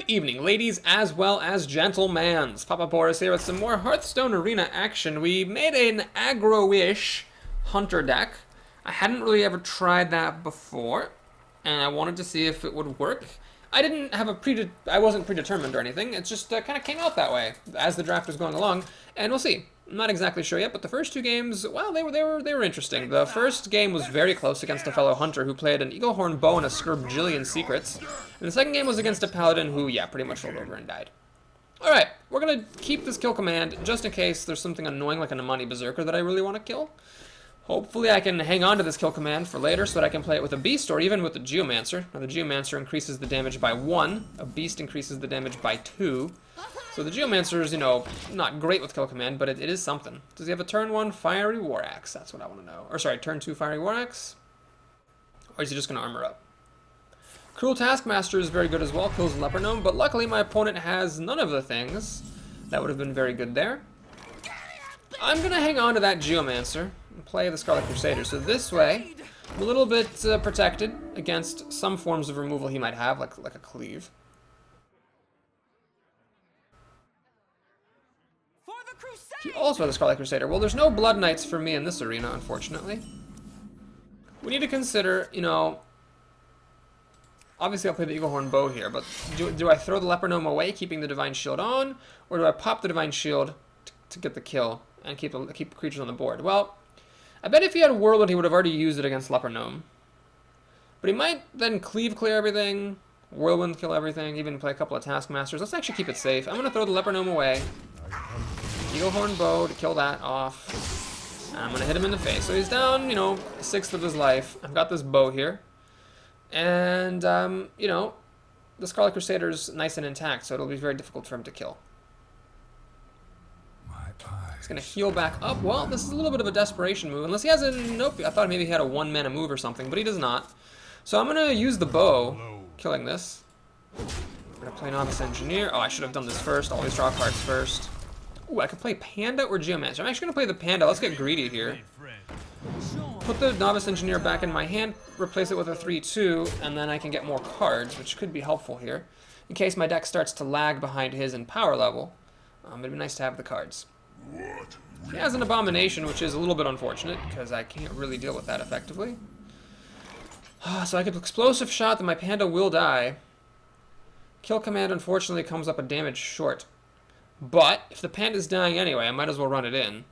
evening, ladies as well as gentlemans. Papa Boris here with some more Hearthstone Arena action. We made an aggro-ish hunter deck. I hadn't really ever tried that before, and I wanted to see if it would work. I didn't have I wasn't predetermined or anything. It just kind of came out that way as the draft was going along, and we'll see. I'm not exactly sure yet, but the first two games, well, they were interesting. The first game was very close against a fellow hunter who played an Eaglehorn bow and a Scurbjillion secrets. And the second game was against a paladin who, yeah, pretty much rolled over and died. Alright, we're gonna keep this kill command just in case there's something annoying like an Amani Berserker that I really want to kill. Hopefully I can hang on to this kill command for later so that I can play it with a beast or even with the Geomancer. Now the Geomancer increases the damage by 1, a beast increases the damage by 2. So the Geomancer is, you know, not great with kill command, but it is something. Does he have a turn 1 Fiery War Axe? That's what I want to know. Or sorry, turn 2 Fiery War Axe? Or is he just going to armor up? Cruel Taskmaster is very good as well, kills Leper Gnome, but luckily my opponent has none of the things. That would have been very good there. I'm going to hang on to that Geomancer and play the Scarlet Crusader. So this way, I'm a little bit protected against some forms of removal he might have, like a cleave. He also has a Scarlet Crusader. Well, there's no Blood Knights for me in this arena, unfortunately. We need to consider, you know... Obviously, I'll play the Eaglehorn bow here, but do I throw the Leper Gnome away, keeping the Divine Shield on? Or do I pop the Divine Shield to get the kill and keep creatures on the board? Well, I bet if he had Whirlwind, he would have already used it against Leper Gnome. But he might then Cleave clear everything, Whirlwind kill everything, even play a couple of Taskmasters. Let's actually keep it safe. I'm going to throw the Leper Gnome away. Eaglehorn bow to kill that off. I'm going to hit him in the face. So he's down, you know, a sixth of his life. I've got this bow here. And, you know, the Scarlet Crusader's nice and intact, so it'll be very difficult for him to kill. He's going to heal back up. Well, this is a little bit of a desperation move. Unless he has a... Nope, I thought maybe he had a 1-mana move or something, but he does not. So I'm going to use the bow, killing this. I'm going to play Novice Engineer. Oh, I should have done this first. Always draw cards first. Ooh, I could play Panda or Geomancer. I'm actually going to play the Panda. Let's get greedy here. Put the Novice Engineer back in my hand, replace it with a 3-2, and then I can get more cards, which could be helpful here. In case my deck starts to lag behind his in power level, it'd be nice to have the cards. He has an Abomination, which is a little bit unfortunate, because I can't really deal with that effectively. So I could Explosive Shot, then my Panda will die. Kill command, unfortunately, comes up a damage short. But, if the Panda's dying anyway, I might as well run it in.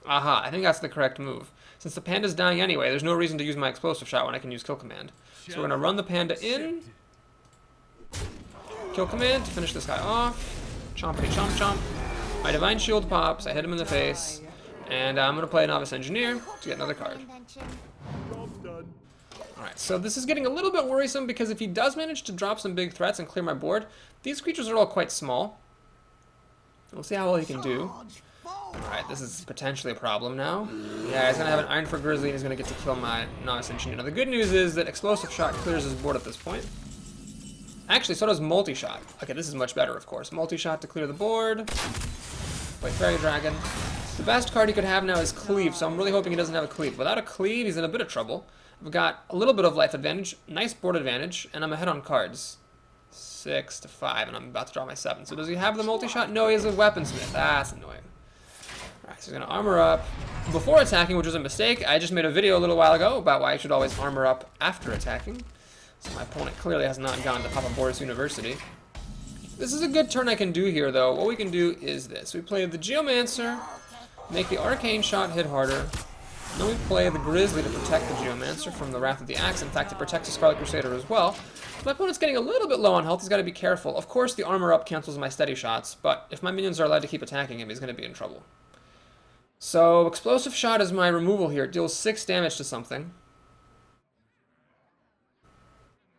Aha, I think that's the correct move. Since the Panda's dying anyway, there's no reason to use my Explosive Shot when I can use Kill Command. So we're going to run the Panda in. Kill Command to finish this guy off. Chompity chomp chomp. My Divine Shield pops, I hit him in the face. And I'm going to play Novice Engineer to get another card. Alright, so this is getting a little bit worrisome because if he does manage to drop some big threats and clear my board, these creatures are all quite small. We'll see how well he can do. Alright, this is potentially a problem now. Yeah, he's going to have an Iron for Grizzly and he's going to get to kill my Novice Engineer. Now, the good news is that Explosive Shot clears his board at this point. Actually, so does Multi-Shot. Okay, this is much better, of course. Multi-Shot to clear the board. Play Fairy Dragon. The best card he could have now is Cleave, so I'm really hoping he doesn't have a Cleave. Without a Cleave, he's in a bit of trouble. I've got a little bit of life advantage, nice board advantage, and I'm ahead on cards. 6 to 5, and I'm about to draw my 7. So does he have the Multi-Shot? No, he has a Weaponsmith. That's annoying. Alright, so he's going to armor up before attacking, which was a mistake. I just made a video a little while ago about why you should always armor up after attacking. So my opponent clearly has not gone to Papa Boris University. This is a good turn I can do here, though. What we can do is this. We play the Geomancer, make the Arcane Shot hit harder. And then we play the Grizzly to protect the Geomancer from the Wrath of the Axe. In fact, it protects the Scarlet Crusader as well. My opponent's getting a little bit low on health. He's got to be careful. Of course, the armor up cancels my steady shots, but if my minions are allowed to keep attacking him, he's going to be in trouble. So, Explosive Shot is my removal here. It deals 6 damage to something.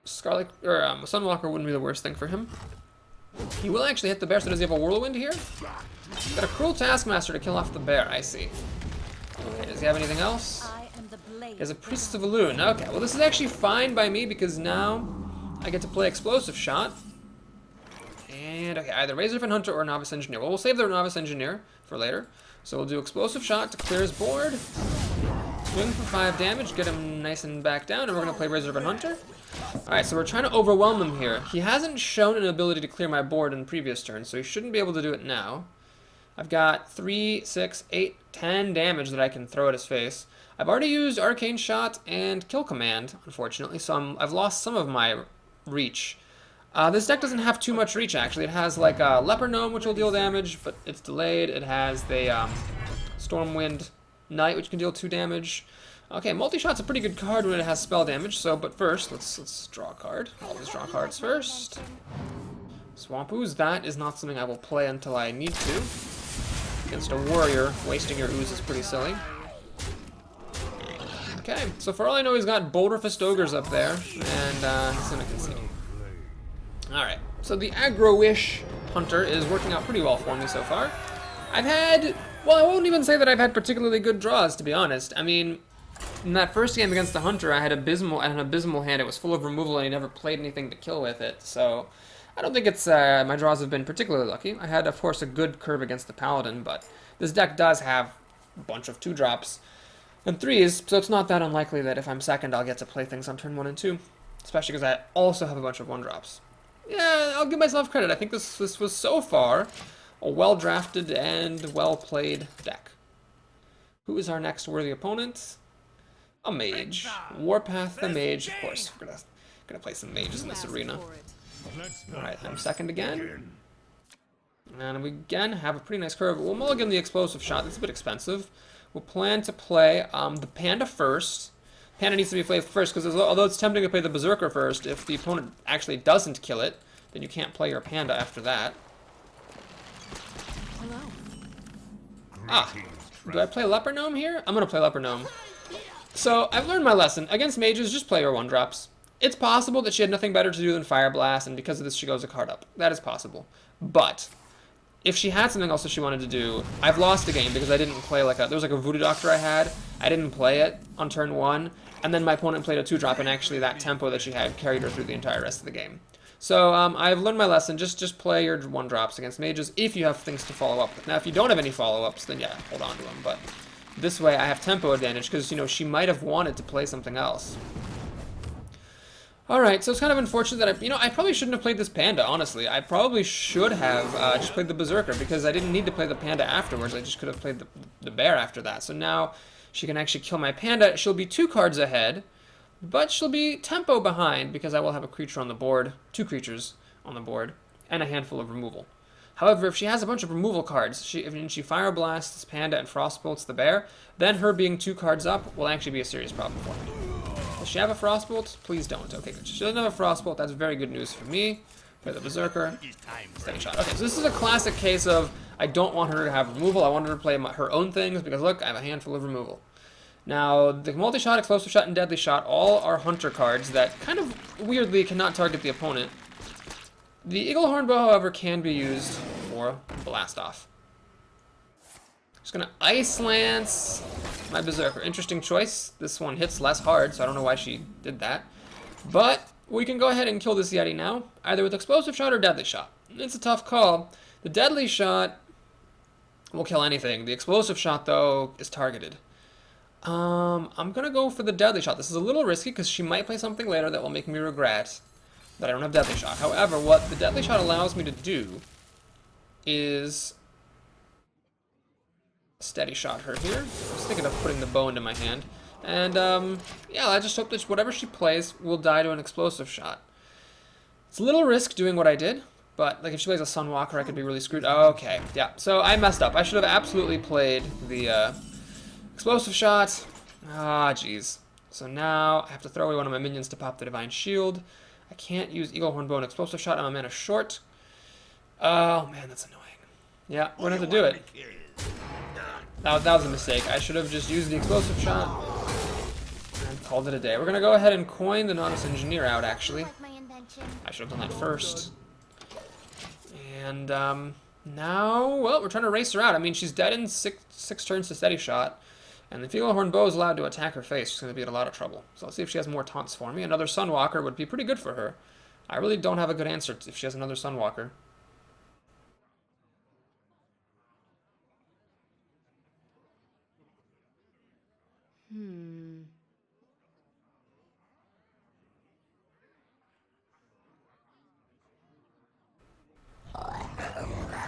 Sunwalker wouldn't be the worst thing for him. He will actually hit the bear, so does he have a Whirlwind here? Got a Cruel Taskmaster to kill off the bear, I see. Okay, does he have anything else? He has a Priestess of Elune. Okay, well this is actually fine by me because now I get to play Explosive Shot. And, okay, either Razorfin Hunter or Novice Engineer. Well, we'll save the Novice Engineer for later. So we'll do Explosive Shot to clear his board. swing for 5 damage, get him nice and back down, and we're going to play Reserve and Hunter. Alright, so we're trying to overwhelm him here. He hasn't shown an ability to clear my board in previous turns, so he shouldn't be able to do it now. I've got 3, 6, 8, 10 damage that I can throw at his face. I've already used Arcane Shot and Kill Command, unfortunately, so I've lost some of my reach. This deck doesn't have too much reach, actually. It has like a Leper Gnome, which will deal damage, but it's delayed. It has the Stormwind Knight, which can deal 2 damage. Okay, Multi-Shot's a pretty good card when it has spell damage, so, but first, let's draw a card. Always draw cards first. Swamp Ooze, that is not something I will play until I need to. Against a warrior, wasting your ooze is pretty silly. Okay, so for all I know, he's got Boulder Fist Ogres up there, and he's gonna concede. Alright, so the Aggro-ISH Hunter is working out pretty well for me so far. I've had, well, I won't even say that I've had particularly good draws, to be honest. I mean, in that first game against the Hunter, I had an abysmal hand. It was full of removal, and he never played anything to kill with it, so I don't think it's, my draws have been particularly lucky. I had, of course, a good curve against the Paladin, but this deck does have a bunch of 2-drops and 3s, so it's not that unlikely that if I'm second, I'll get to play things on turn 1 and 2, especially because I also have a bunch of 1-drops. Yeah, I'll give myself credit. I think this was so far a well-drafted and well-played deck. Who is our next worthy opponent? A mage. Warpath the Mage, of course. We're gonna play some mages in this arena. Alright, I'm second again. And we again have a pretty nice curve. We'll mulligan the Explosive Shot. That's a bit expensive. We'll plan to play the Panda first. Panda needs to be played first, because although it's tempting to play the Berserker first, if the opponent actually doesn't kill it, then you can't play your Panda after that. Hello. Ah, do I play Leper Gnome here? I'm going to play Leper Gnome. So, I've learned my lesson. Against mages, just play your 1-drops. It's possible that she had nothing better to do than Fire Blast, and because of this she goes a card up. That is possible. But if she had something else that she wanted to do, I've lost a game because I didn't play like there was like a Voodoo Doctor I had. I didn't play it on turn 1, and then my opponent played a 2-drop, and actually that tempo that she had carried her through the entire rest of the game. So I've learned my lesson. Just play your 1-drops against mages if you have things to follow up with. Now, if you don't have any follow-ups, then yeah, hold on to them. But this way I have tempo advantage because, you know, she might have wanted to play something else. Alright, so it's kind of unfortunate that I probably shouldn't have played this Panda, honestly. I probably should have just played the Berserker, because I didn't need to play the Panda afterwards. I just could have played the Bear after that. So now she can actually kill my Panda. She'll be 2 cards ahead, but she'll be tempo behind, because I will have a creature on the board, 2 creatures on the board, and a handful of removal. However, if she has a bunch of removal cards, if she Fire Blasts Panda and Frostbolts the Bear, then her being 2 cards up will actually be a serious problem for me. Does she have a Frostbolt? Please don't. Okay, good. She doesn't have a Frostbolt. That's very good news for me. For the Berserker. Steady Shot. Okay, so this is a classic case of I don't want her to have removal. I want her to play her own things because, look, I have a handful of removal. Now, the Multi-Shot, Explosive Shot, and Deadly Shot all are Hunter cards that kind of weirdly cannot target the opponent. The Eagle Horn Bow, however, can be used for Blast Off. Just gonna Ice Lance my Berserker. Interesting choice. This one hits less hard, so I don't know why she did that. But we can go ahead and kill this Yeti now, either with Explosive Shot or Deadly Shot. It's a tough call. The Deadly Shot will kill anything. The Explosive Shot, though, is targeted. I'm gonna go for the Deadly Shot. This is a little risky because she might play something later that will make me regret that I don't have Deadly Shot. However, what the Deadly Shot allows me to do is Steady Shot her here. I was thinking of putting the bow into my hand. And, yeah, I just hope that whatever she plays will die to an Explosive Shot. It's a little risk doing what I did, but, like, if she plays a Sunwalker, I could be really screwed. Okay, yeah, so I messed up. I should have absolutely played the, Explosive Shot. Ah, jeez. So now I have to throw away one of my minions to pop the Divine Shield. I can't use Eagle Horn Bow and Explosive Shot. I'm a mana short. Oh, man, that's annoying. Yeah, we're gonna have to do it. That was a mistake. I should have just used the Explosive Shot and called it a day. We're gonna go ahead and coin the Nodus Engineer out, actually. I should have done that first. And, now, well, we're trying to race her out. I mean, she's dead in six turns to Steady Shot. And if Eagle Horn Bow is allowed to attack her face, she's going to be in a lot of trouble. So let's see if she has more taunts for me. Another Sunwalker would be pretty good for her. I really don't have a good answer if she has another Sunwalker.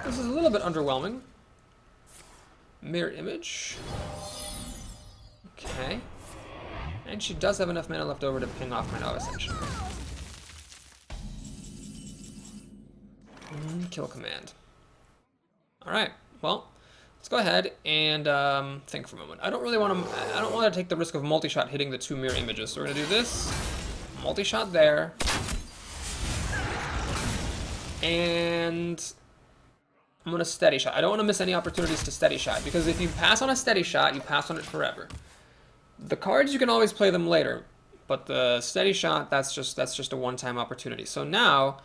This is a little bit underwhelming. Mirror image. Okay. And she does have enough mana left over to ping off my Nova Ascension. Kill command. Alright, well, let's go ahead and think for a moment. I don't want to take the risk of multi-shot hitting the 2 mirror images. So we're gonna do this. Multi-shot there. And I'm gonna steady shot. I don't want to miss any opportunities to steady shot, because if you pass on a steady shot, you pass on it forever. The cards, you can always play them later, but the steady shot, that's just a one-time opportunity. So now,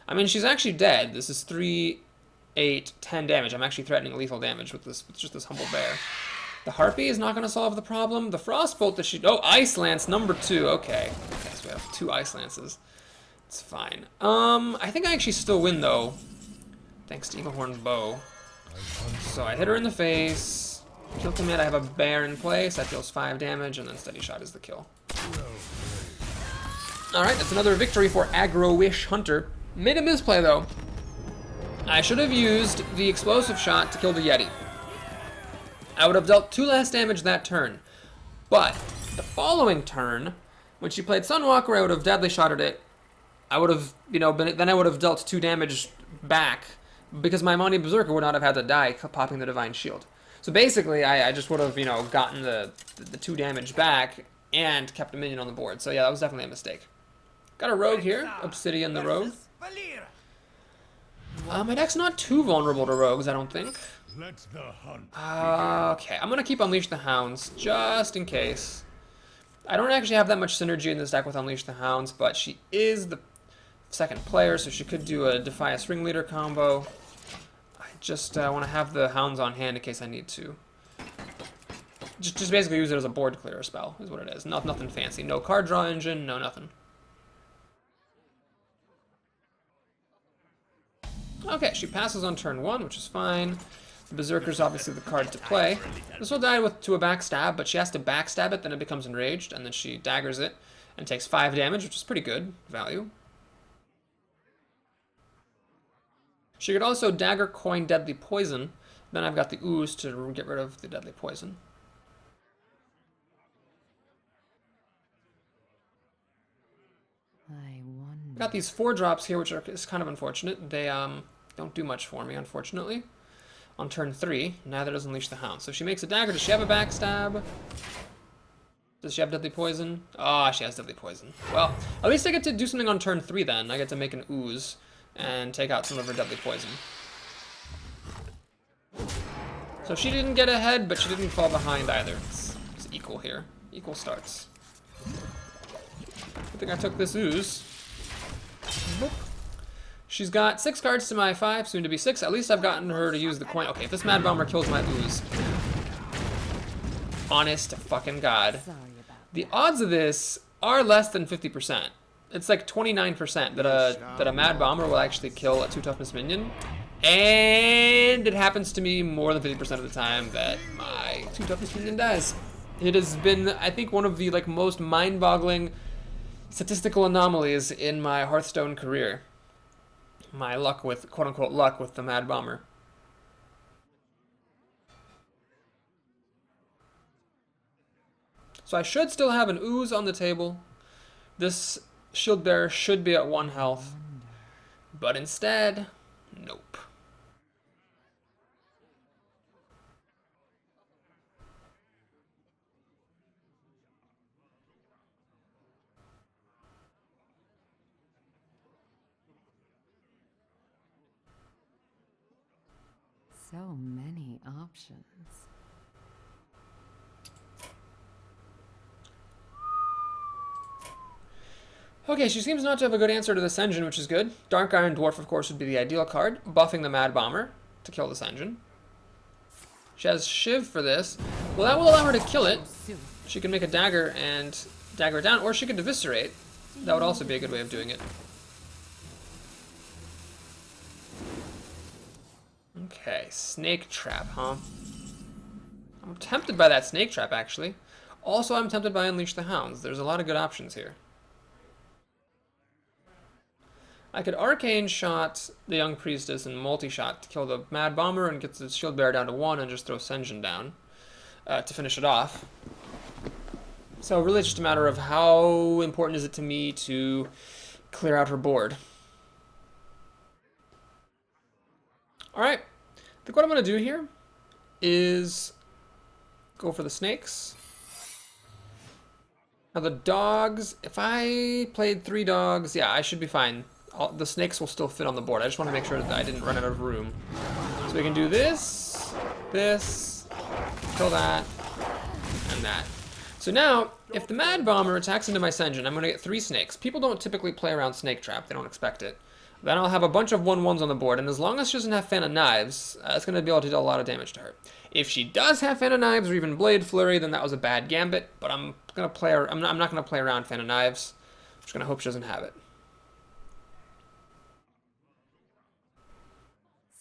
I mean, she's actually dead. This is 3, 8, 10 damage. I'm actually threatening lethal damage with just this Humble Bear. The Harpy is not going to solve the problem. The Frostbolt that she... Oh, Ice Lance number 2. Okay. Okay, so we have 2 Ice Lances. It's fine. I think I actually still win, though, thanks to Eaglehorn Bow. So I hit her in the face. Kill command, I have a bear in place. That deals 5 damage, and then steady shot is the kill. Alright, that's another victory for AGGRO-ISH Hunter. Made a misplay, though. I should have used the explosive shot to kill the Yeti. I would have dealt 2 less damage that turn. But the following turn, when she played Sunwalker, I would have deadly shotted it. I would have, then I would have dealt 2 damage back, because my Monty Berserker would not have had to die popping the Divine Shield. So basically, I just would have, gotten the 2 damage back and kept a minion on the board. So yeah, that was definitely a mistake. Got a rogue here, Obsidian the rogue. My deck's not too vulnerable to rogues, I don't think. Okay, I'm gonna keep Unleash the Hounds, just in case. I don't actually have that much synergy in this deck with Unleash the Hounds, but she is the second player, so she could do a Defy a Ringleader combo. Just want to have the Hounds on hand in case I need to. Just basically use it as a board clearer spell, is what it is. Nothing fancy. No card draw engine, no nothing. Okay, she passes on turn 1, which is fine. The Berserker's obviously the card to play. This will die to a backstab, but she has to backstab it, then it becomes enraged, and then she daggers it and takes 5 damage, which is pretty good value. She could also dagger coin Deadly Poison. Then I've got the Ooze to get rid of the Deadly Poison. Got these 4 drops here, which is kind of unfortunate. They don't do much for me, unfortunately. On turn 3, neither does Unleash the Hound. So if she makes a dagger, does she have a backstab? Does she have Deadly Poison? Ah, she has Deadly Poison. Well, at least I get to do something on turn 3 then. I get to make an Ooze and take out some of her Deadly Poison. So she didn't get ahead, but she didn't fall behind either. It's equal here. Equal starts. I think I took this Ooze. Boop. She's got 6 cards to my 5, soon to be 6. At least I've gotten her to use the coin. Okay, if this Mad Bomber kills my Ooze. Honest to fucking God. The odds of this are less than 50%. It's like 29% that a Mad Bomber will actually kill a 2 toughness minion. And it happens to me more than 50% of the time that my 2 toughness minion dies. It has been, I think, one of the most mind-boggling statistical anomalies in my Hearthstone career. My luck with, quote-unquote, luck with the Mad Bomber. So I should still have an Ooze on the table. This Shield Bearer should be at 1 health. But instead, nope. So many options. Okay, she seems not to have a good answer to this engine, which is good. Dark Iron Dwarf, of course, would be the ideal card, buffing the Mad Bomber to kill this engine. She has Shiv for this. Well, that will allow her to kill it. She can make a dagger and dagger it down, or she could eviscerate. That would also be a good way of doing it. Okay, Snake Trap, huh? I'm tempted by that Snake Trap, actually. Also, I'm tempted by Unleash the Hounds. There's a lot of good options here. I could Arcane Shot the Young Priestess and multi-shot to kill the Mad Bomber and get the Shield Bearer down to 1 and just throw Sen'jin down to finish it off. So really it's just a matter of how important is it to me to clear out her board. Alright, I think what I'm going to do here is go for the snakes. Now the dogs, if I played 3 dogs, yeah, I should be fine. The snakes will still fit on the board. I just want to make sure that I didn't run out of room. So we can do this, kill that, and that. So now, if the Mad Bomber attacks into my Sen'jin, I'm going to get 3 snakes. People don't typically play around Snake Trap. They don't expect it. Then I'll have a bunch of 1/1s on the board, and as long as she doesn't have Fan of Knives, it's going to be able to do a lot of damage to her. If she does have Fan of Knives or even Blade Flurry, then that was a bad gambit, but I'm going to play her. I'm not going to play around Fan of Knives. I'm just going to hope she doesn't have it.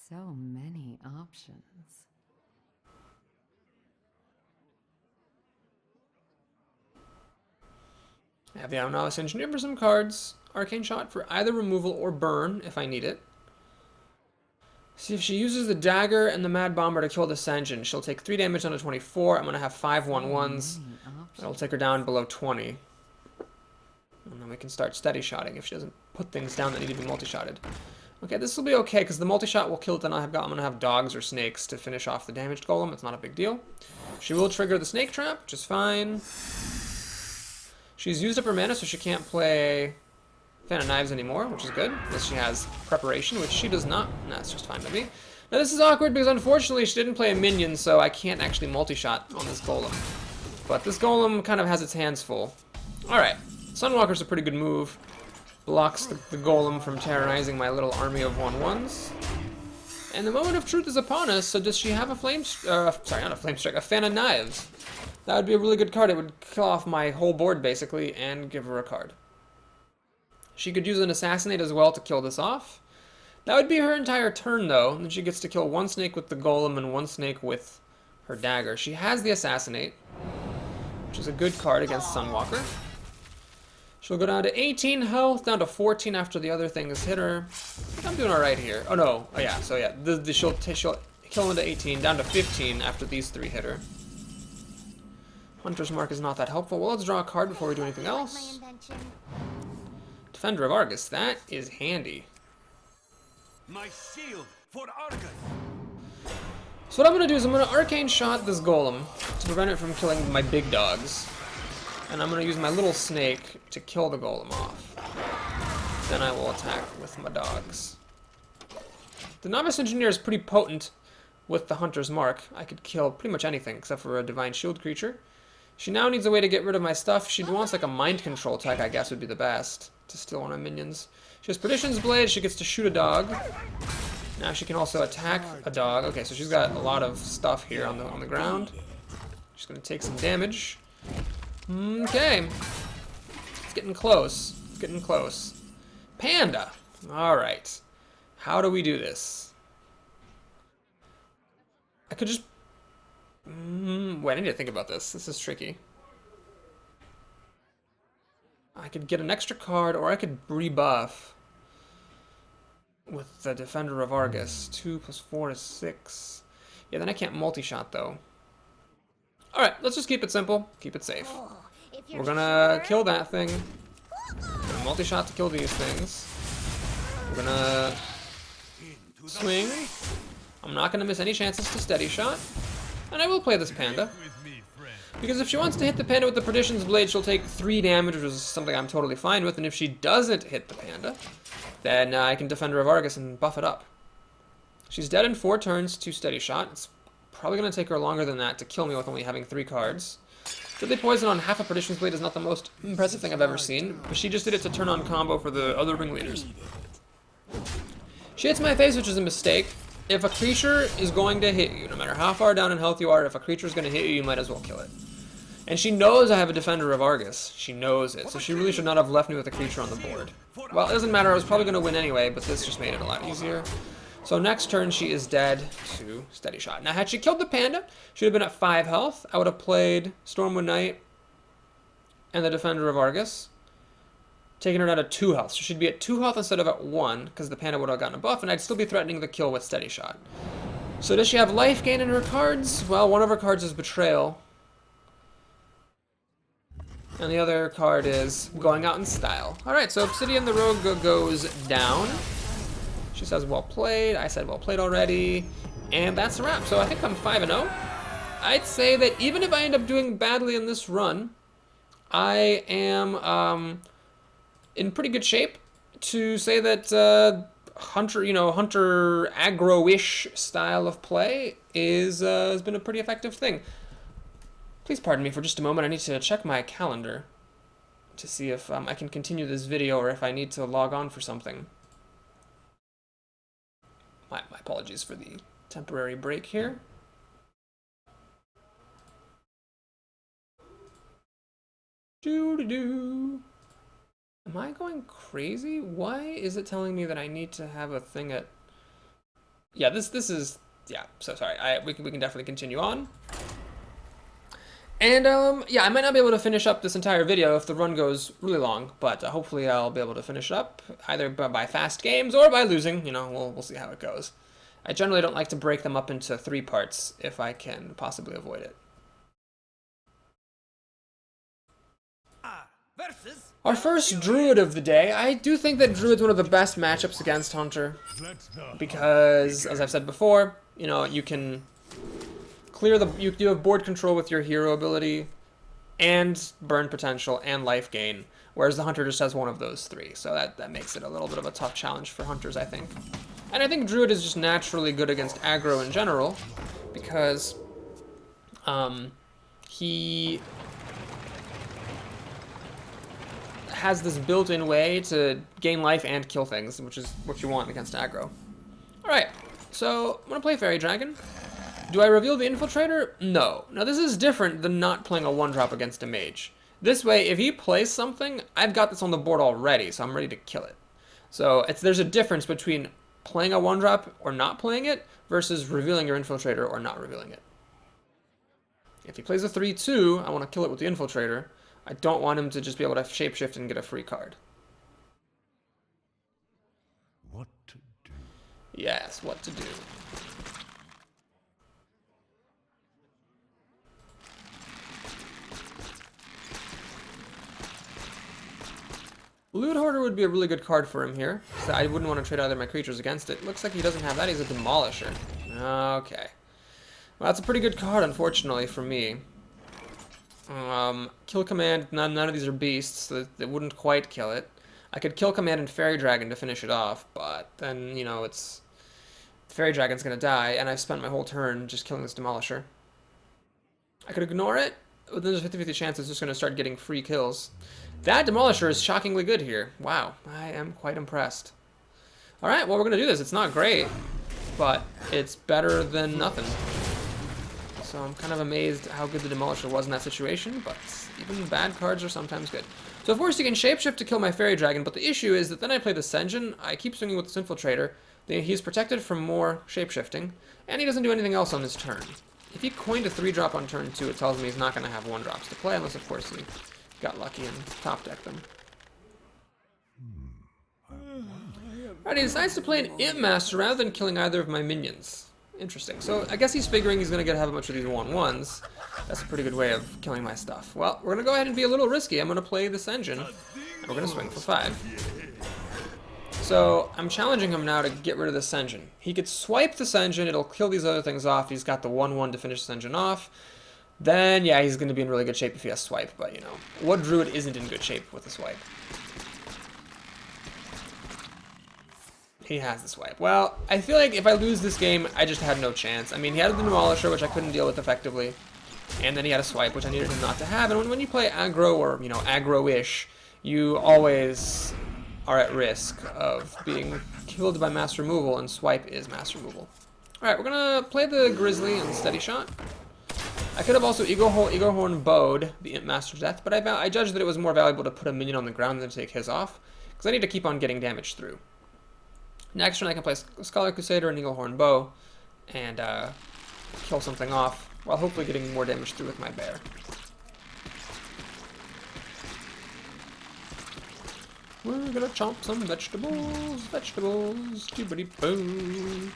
So many options. I have the Anomalous Engineer for some cards. Arcane Shot for either removal or burn if I need it. See, if she uses the Dagger and the Mad Bomber to kill the Sen'jin, she'll take 3 damage on a 24. I'm going to have 5 1/1s. That'll take her down below 20. And then we can start steady shotting if she doesn't put things down that need to be multi-shotted. Okay, this will be okay, because the multi-shot will kill it, then I'm going to have dogs or snakes to finish off the damaged golem. It's not a big deal. She will trigger the Snake Trap, which is fine. She's used up her mana, so she can't play Fan of Knives anymore, which is good, unless she has Preparation, which she does not. That's just fine with me. Now this is awkward, because unfortunately she didn't play a minion, so I can't actually multi-shot on this golem. But this golem kind of has its hands full. Alright, Sunwalker's a pretty good move. Blocks the golem from terrorizing my little army of 1/1s. And the moment of truth is upon us, so does she have a sorry, not a flame strike, a Fan of Knives? That would be a really good card. It would kill off my whole board, basically, and give her a card. She could use an Assassinate as well to kill this off. That would be her entire turn, though. And then she gets to kill 1 snake with the golem and 1 snake with her dagger. She has the Assassinate, which is a good card against Sunwalker. She'll go down to 18 health, down to 14 after the other things hit her. I'm doing alright here. Oh no, oh yeah, so yeah, she'll kill into 18, down to 15 after these 3 hit her. Hunter's Mark is not that helpful. Well, let's draw a card before we do anything else. Defender of Argus, that is handy. My shield for Argus. So what I'm going to do is I'm going to Arcane Shot this golem to prevent it from killing my big dogs. And I'm going to use my little snake to kill the golem off. Then I will attack with my dogs. The Novice Engineer is pretty potent with the Hunter's Mark. I could kill pretty much anything except for a Divine Shield creature. She now needs a way to get rid of my stuff. She wants like a Mind Control tech, I guess would be the best, to steal one of my minions. She has Perdition's Blade. She gets to shoot a dog. Now she can also attack a dog. Okay, so she's got a lot of stuff here on the ground. She's going to take some damage. Okay. It's getting close. It's getting close. Panda. Alright. How do we do this? I could just... wait, I need to think about this. This is tricky. I could get an extra card, or I could rebuff with the Defender of Argus. 2 + 4 is 6. Yeah, then I can't multi-shot, though. Alright, let's just keep it simple. Keep it safe. We're gonna kill that thing. We're gonna multi-shot to kill these things. We're gonna swing. I'm not gonna miss any chances to steady shot. And I will play this panda. Because if she wants to hit the panda with the Perdition's Blade, she'll take 3 damage, which is something I'm totally fine with. And if she doesn't hit the panda, then I can Defender of Argus and buff it up. She's dead in 4 turns to steady shot. It's probably going to take her longer than that to kill me with only having 3 cards. Deadly Poison on half a Perdition's Blade is not the most impressive thing I've ever seen, but she just did it to turn on combo for the other ringleaders. She hits my face, which is a mistake. If a creature is going to hit you, no matter how far down in health you are, if a creature is going to hit you, you might as well kill it. And she knows I have a Defender of Argus. She knows it, so she really should not have left me with a creature on the board. Well, it doesn't matter, I was probably going to win anyway, but this just made it a lot easier. So next turn, she is dead to steady shot. Now, had she killed the panda, she would have been at 5 health. I would have played Stormwood Knight and the Defender of Argus. taking her down to 2 health. So she'd be at 2 health instead of at 1, because the Panda would have gotten a buff, and I'd still be threatening the kill with Steady Shot. So does she have life gain in her cards? Well, one of her cards is Betrayal. And the other card is Going Out in Style. Alright, so Obsidian the Rogue goes down. She says well played. I said well played already. And that's a wrap. So I think I'm 5-0. I'd say that even if I end up doing badly in this run, I am in pretty good shape to say that Hunter aggro-ish style of play has been a pretty effective thing. Please pardon me for just a moment. I need to check my calendar to see if I can continue this video or if I need to log on for something. My apologies for the temporary break here. Doo-doo-doo. Am I going crazy? Why is it telling me that I need to have a thing at... Yeah, this is... Yeah, so sorry. We can definitely continue on. And, yeah, I might not be able to finish up this entire video if the run goes really long, but hopefully I'll be able to finish it up, either by fast games or by losing. You know, we'll see how it goes. I generally don't like to break them up into 3 parts if I can possibly avoid it. Our first Druid of the day. I do think that Druid's one of the best matchups against Hunter, because, as I've said before, you know, you can... you have board control with your hero ability, and burn potential, and life gain, whereas the Hunter just has one of those 3, so that makes it a little bit of a tough challenge for Hunters, I think. And I think Druid is just naturally good against aggro in general, because he has this built-in way to gain life and kill things, which is what you want against aggro. Alright, so I'm going to play Fairy Dragon. Do I reveal the Infiltrator? No. Now this is different than not playing a 1-drop against a mage. This way, if he plays something, I've got this on the board already, so I'm ready to kill it. So there's a difference between playing a 1-drop or not playing it versus revealing your Infiltrator or not revealing it. If he plays a 3-2, I want to kill it with the Infiltrator. I don't want him to just be able to shapeshift and get a free card. What to do? Yes, what to do. Loot Hoarder would be a really good card for him here, so I wouldn't want to trade either of my creatures against it. Looks like he doesn't have that, he's a Demolisher. Okay. Well, that's a pretty good card, unfortunately, for me. Kill Command, none of these are beasts, so they wouldn't quite kill it. I could Kill Command and Fairy Dragon to finish it off, but then, you know, Fairy Dragon's gonna die, and I've spent my whole turn just killing this Demolisher. I could ignore it, but then there's a 50-50 chance it's just gonna start getting free kills. That Demolisher is shockingly good here. Wow, I am quite impressed. Alright, well, we're gonna do this. It's not great, but it's better than nothing. So I'm kind of amazed how good the Demolisher was in that situation, but even bad cards are sometimes good. So of course you can Shapeshift to kill my Fairy Dragon, but the issue is that then I play the Sen'jin, I keep swinging with this Infiltrator, he's protected from more Shapeshifting, and he doesn't do anything else on his turn. If he coined a 3-drop on turn 2, it tells me he's not going to have 1-drops to play, unless of course he got lucky and top-decked them. Alright, he decides to play an Imp Master rather than killing either of my minions. Interesting. So I guess he's figuring he's going to have a bunch of these 1/1s. That's a pretty good way of killing my stuff. Well, we're going to go ahead and be a little risky. I'm going to play the Sen'jin, and we're going to swing for 5. So I'm challenging him now to get rid of the Sen'jin. He could swipe the Sen'jin, it'll kill these other things off. He's got the 1/1 to finish the Sen'jin off. Then, yeah, he's going to be in really good shape if he has swipe, but, you know, what Druid isn't in good shape with a swipe? He has the swipe. Well, I feel like if I lose this game, I just had no chance. I mean, he had the Demolisher, which I couldn't deal with effectively, and then he had a swipe, which I needed him not to have. And when you play aggro, or, you know, aggro-ish, you always are at risk of being killed by mass removal, and swipe is mass removal. Alright, we're gonna play the Grizzly and Steady Shot. I could have also Eaglehorn bowed the Imp Master's death, but I judged that it was more valuable to put a minion on the ground than to take his off, because I need to keep on getting damage through. Next turn I can play Scholar Crusader and Eaglehorn Bow, and kill something off, while hopefully getting more damage through with my bear. We're gonna chomp some vegetables, vegetables, skibbity-boo.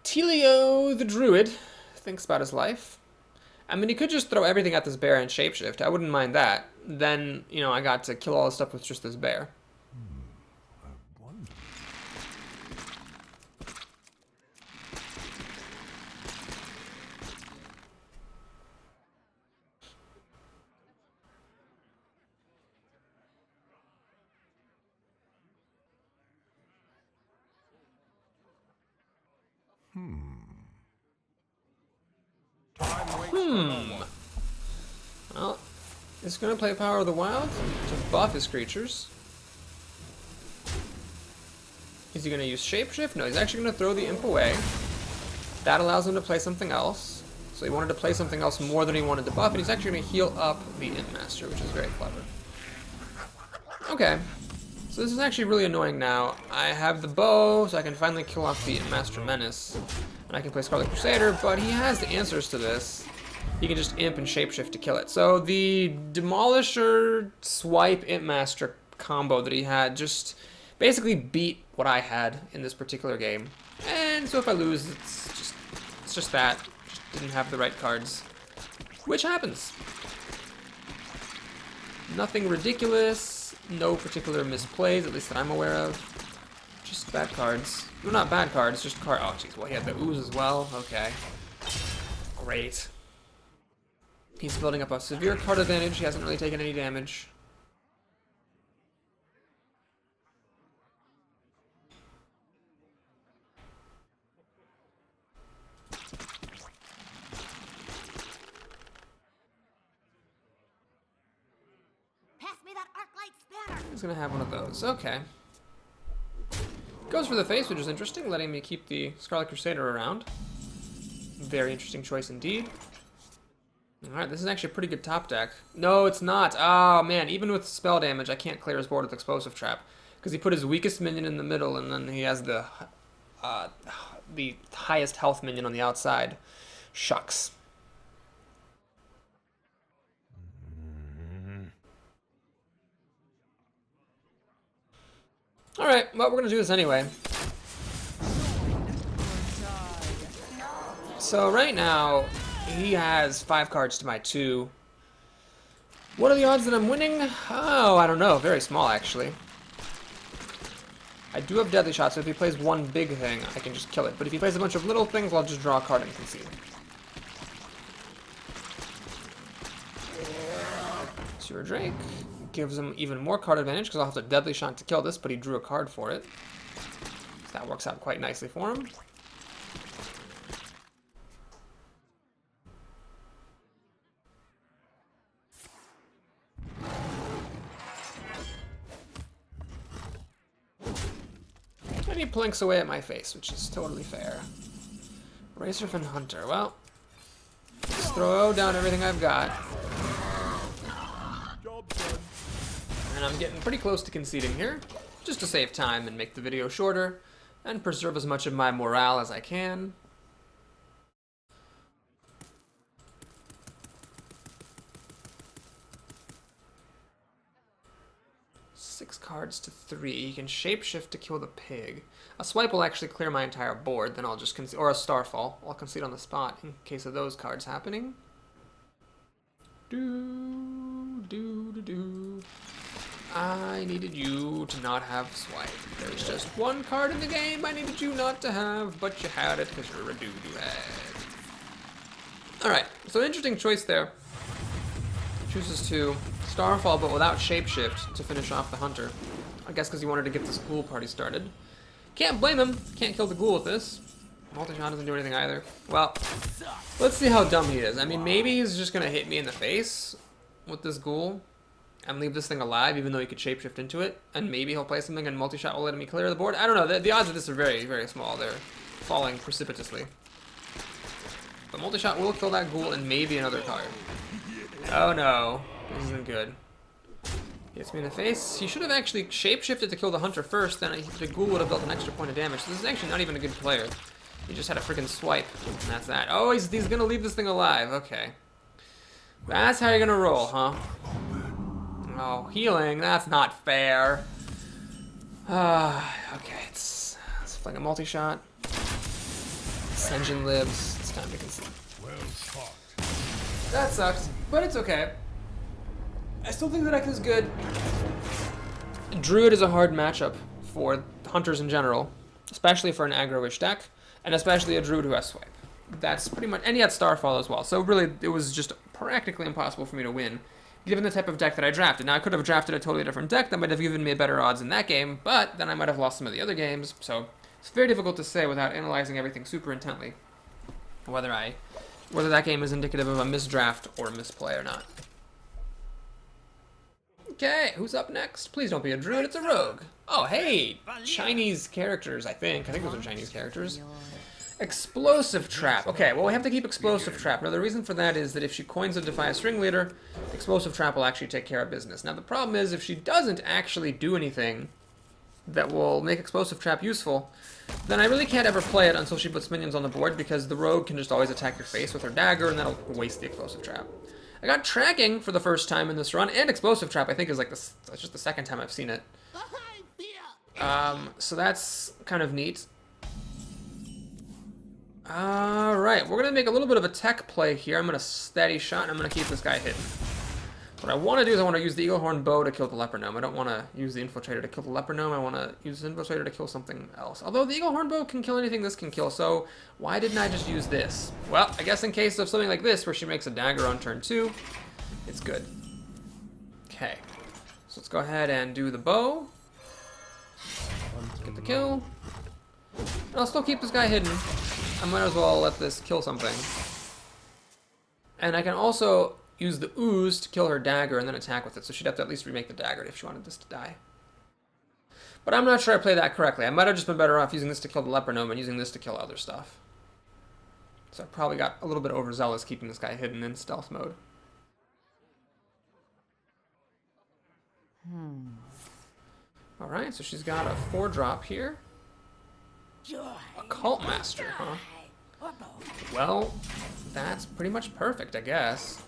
Telio the Druid thinks about his life. I mean, he could just throw everything at this bear and shapeshift. I wouldn't mind that. Then, you know, I got to kill all the stuff with just this bear. I wonder. Well, he's going to play Power of the Wild to buff his creatures. Is he going to use Shapeshift? No, he's actually going to throw the Imp away. That allows him to play something else. So he wanted to play something else more than he wanted to buff, and he's actually going to heal up the Imp Master, which is very clever. Okay. So this is actually really annoying now. I have the bow, so I can finally kill off the Imp Master Menace. And I can play Scarlet Crusader, but he has the answers to this. He can just Imp and Shapeshift to kill it. So the Demolisher Swipe Imp Master combo that he had just basically beat what I had in this particular game. And so if I lose, it's just that. Just didn't have the right cards. Which happens. Nothing ridiculous, no particular misplays, at least that I'm aware of. Just bad cards. Well, not bad cards, just card. Oh, jeez. Well, he had the ooze as well. Okay. Great. He's building up a severe card advantage. He hasn't really taken any damage. Pass me that arc light spanner. He's gonna have one of those. Okay. Goes for the face, which is interesting, letting me keep the Scarlet Crusader around. Very interesting choice indeed. Alright, this is actually a pretty good top deck. No, it's not. Oh, man. Even with spell damage, I can't clear his board with Explosive Trap. Because he put his weakest minion in the middle, and then he has the highest health minion on the outside. Shucks. Alright, well, we're going to do this anyway. So right now, he has 5 cards to my 2. What are the odds that I'm winning? Oh, I don't know. Very small, actually. I do have Deadly Shot, so if he plays one big thing, I can just kill it. But if he plays a bunch of little things, I'll just draw a card and concede. Sewer Drake gives him even more card advantage, because I'll have to Deadly Shot to kill this, but he drew a card for it. So that works out quite nicely for him. And he plinks away at my face, which is totally fair. Racerfin Hunter. Well, let's throw down everything I've got. And I'm getting pretty close to conceding here, just to save time and make the video shorter, and preserve as much of my morale as I can. Six cards to 3. He can shapeshift to kill the pig. A swipe will actually clear my entire board, then I'll just concede, or a starfall. I'll concede on the spot in case of those cards happening. I needed you to not have swipe. There's just one card in the game I needed you not to have, but you had it because you're a dude-head. Alright, so interesting choice there. Chooses to Starfall, but without Shapeshift to finish off the Hunter. I guess because he wanted to get this ghoul party started. Can't blame him. Can't kill the ghoul with this. Multi-shot doesn't do anything either. Well, let's see how dumb he is. I mean, maybe he's just going to hit me in the face with this ghoul and leave this thing alive, even though he could Shapeshift into it. And maybe he'll play something and multi-shot will let me clear the board. I don't know. The odds of this are very, very small. They're falling precipitously. But multi-shot will kill that ghoul and maybe another card. Oh no. This isn't good. Hits me in the face. He should have actually shapeshifted to kill the hunter first, then the ghoul would have dealt an extra point of damage. So this is actually not even a good player. He just had a freaking swipe, and that's that. Oh, he's gonna leave this thing alive. Okay. That's how you're gonna roll, huh? Oh, healing. That's not fair. Okay, it's like a multi-shot. Senjin lives. It's time to concede. Well shot. That sucks, but it's okay. I still think the deck is good. Druid is a hard matchup for hunters in general, especially for an aggro-ish deck, and especially a Druid who has swipe. That's pretty much, and he had Starfall as well, so really it was just practically impossible for me to win, given the type of deck that I drafted. Now I could have drafted a totally different deck that might have given me better odds in that game, but then I might have lost some of the other games, so it's very difficult to say without analyzing everything super intently, whether that game is indicative of a misdraft or a misplay or not. Okay, who's up next? Please don't be a druid, it's a rogue. Oh, hey! Chinese characters, I think. I think those are Chinese characters. Explosive Trap. Okay, well, we have to keep Explosive Trap. Now, the reason for that is that if she coins a Defy String Leader, Explosive Trap will actually take care of business. Now, the problem is, if she doesn't actually do anything that will make Explosive Trap useful, then I really can't ever play it until she puts minions on the board, because the rogue can just always attack your face with her dagger, and that'll waste the Explosive Trap. I got Tracking for the first time in this run, and Explosive Trap, I think, is like that's just the second time I've seen it. So that's kind of neat. Alright, we're gonna make a little bit of a tech play here. I'm gonna steady shot, and I'm gonna keep this guy hidden. What I want to do is I want to use the Eaglehorn Bow to kill the Leper Gnome. I don't want to use the Infiltrator to kill the Leper Gnome. I want to use the Infiltrator to kill something else. Although the Eaglehorn Bow can kill anything this can kill, so why didn't I just use this? Well, I guess in case of something like this, where she makes a dagger on turn 2, it's good. Okay, so let's go ahead and do the bow. Get the kill. And I'll still keep this guy hidden. I might as well let this kill something. And I can also use the ooze to kill her dagger and then attack with it, so she'd have to at least remake the dagger if she wanted this to die. But I'm not sure I played that correctly. I might have just been better off using this to kill the Leper Gnome and using this to kill other stuff. So I probably got a little bit overzealous keeping this guy hidden in stealth mode. Alright, so she's got a 4-drop here. Occult Master, huh? Well, that's pretty much perfect, I guess.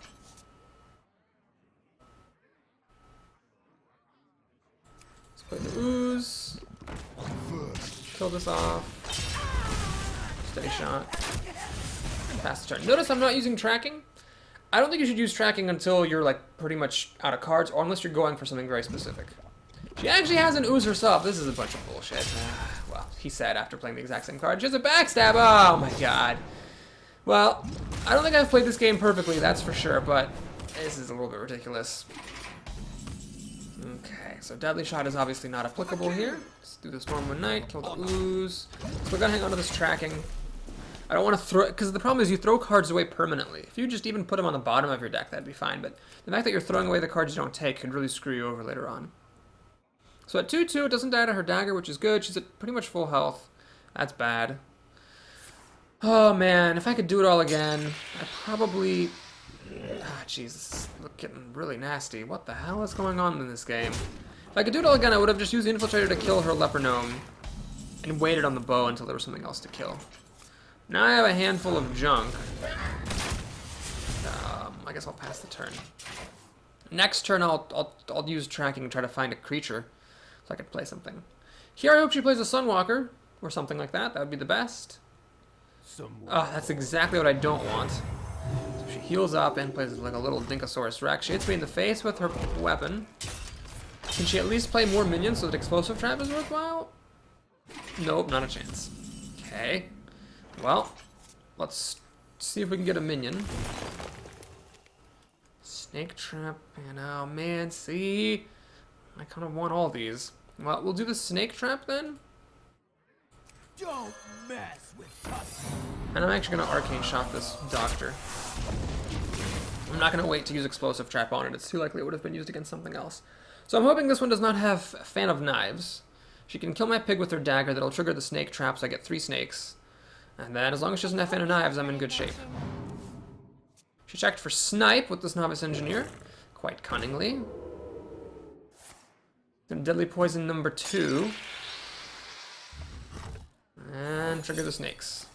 Let's play the ooze. Kill this off. Steady shot. Pass the turn. Notice I'm not using tracking. I don't think you should use tracking until you're like pretty much out of cards, or unless you're going for something very specific. She actually has an ooze herself. This is a bunch of bullshit. Well, he said after playing the exact same card. She has a backstab. Oh my god. Well, I don't think I've played this game perfectly, that's for sure, but this is a little bit ridiculous. Okay, so Deadly Shot is obviously not applicable here. Let's do the Stormwind Knight, kill the ooze. So we gotta hang on to this tracking. I don't want to throw, because the problem is you throw cards away permanently. If you just even put them on the bottom of your deck, that'd be fine, but the fact that you're throwing away the cards you don't take could really screw you over later on. So at 2-2, it doesn't die to her dagger, which is good. She's at pretty much full health. That's bad. Oh man, if I could do it all again, I probably... Ah, jeez, this is getting really nasty. What the hell is going on in this game? If I could do it all again, I would have just used the Infiltrator to kill her Leper Gnome and waited on the bow until there was something else to kill. Now I have a handful of junk. I guess I'll pass the turn. Next turn, I'll use tracking and try to find a creature so I can play something. Here, I hope she plays a Sunwalker or something like that. That would be the best. Oh, that's exactly what I don't want. So she heals up and plays like a little Dinkosaurus Rex. She hits me in the face with her weapon. Can she at least play more minions so that Explosive Trap is worthwhile? Nope, not a chance. Okay. Well, let's see if we can get a minion. Snake Trap, and oh man, see? I kind of want all these. Well, we'll do the Snake Trap then. Don't mess with us. And I'm actually going to Arcane Shot this Doctor. I'm not going to wait to use Explosive Trap on it. It's too likely it would have been used against something else. So I'm hoping this one does not have Fan of Knives. She can kill my pig with her dagger. That'll trigger the Snake Trap, so I get 3 snakes. And then, as long as she doesn't have Fan of Knives, I'm in good shape. She checked for Snipe with this Novice Engineer, quite cunningly. Then Deadly Poison number 2. And trigger the snakes.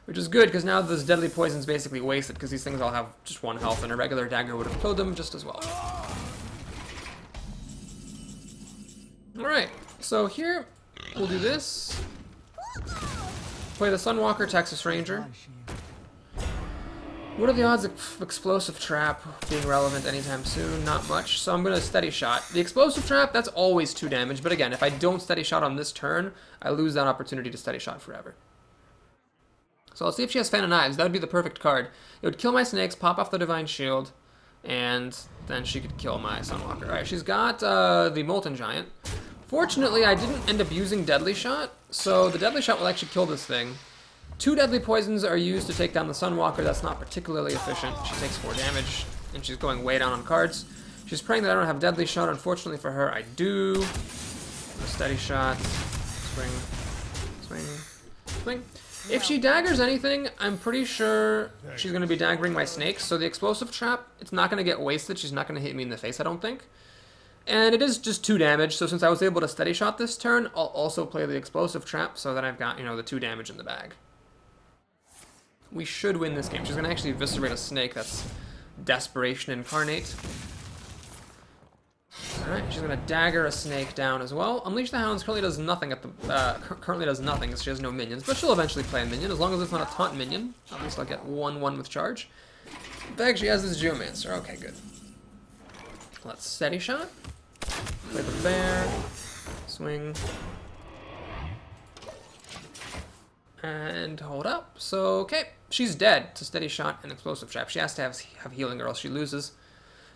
Which is good, because now this deadly poison's basically wasted, because these things all have just 1 health, and a regular dagger would have killed them just as well. Alright, so here, we'll do this. Play the Sunwalker Texas Ranger. What are the odds of Explosive Trap being relevant anytime soon? Not much, so I'm going to Steady Shot. The Explosive Trap, that's always 2 damage, but again, if I don't Steady Shot on this turn, I lose that opportunity to Steady Shot forever. So let's see if she has Fan of Knives. That would be the perfect card. It would kill my snakes, pop off the Divine Shield, and then she could kill my Sunwalker. Alright, she's got the Molten Giant. Fortunately, I didn't end up using Deadly Shot, so the Deadly Shot will actually kill this thing. 2 deadly poisons are used to take down the Sunwalker. That's not particularly efficient. She takes 4 damage, and she's going way down on cards. She's praying that I don't have Deadly Shot. Unfortunately for her, I do. Steady Shot. Swing. Swing. Swing. If she daggers anything, I'm pretty sure she's going to be daggering my snakes. So the Explosive Trap, it's not going to get wasted. She's not going to hit me in the face, I don't think. And it is just 2 damage. So since I was able to Steady Shot this turn, I'll also play the Explosive Trap so that I've got, you know, the 2 damage in the bag. We should win this game. She's going to actually eviscerate a snake. That's Desperation Incarnate. Alright, she's going to dagger a snake down as well. Unleash the Hounds currently does nothing at the currently does nothing because she has no minions, but she'll eventually play a minion as long as it's not a taunt minion. At least I'll get 1/1 with charge. In fact, she has this Geomancer. Okay, good. Let's Steady Shot. Play the bear. Swing. And hold up. So, okay, she's dead to Steady Shot and Explosive Trap. She has to have healing or else she loses.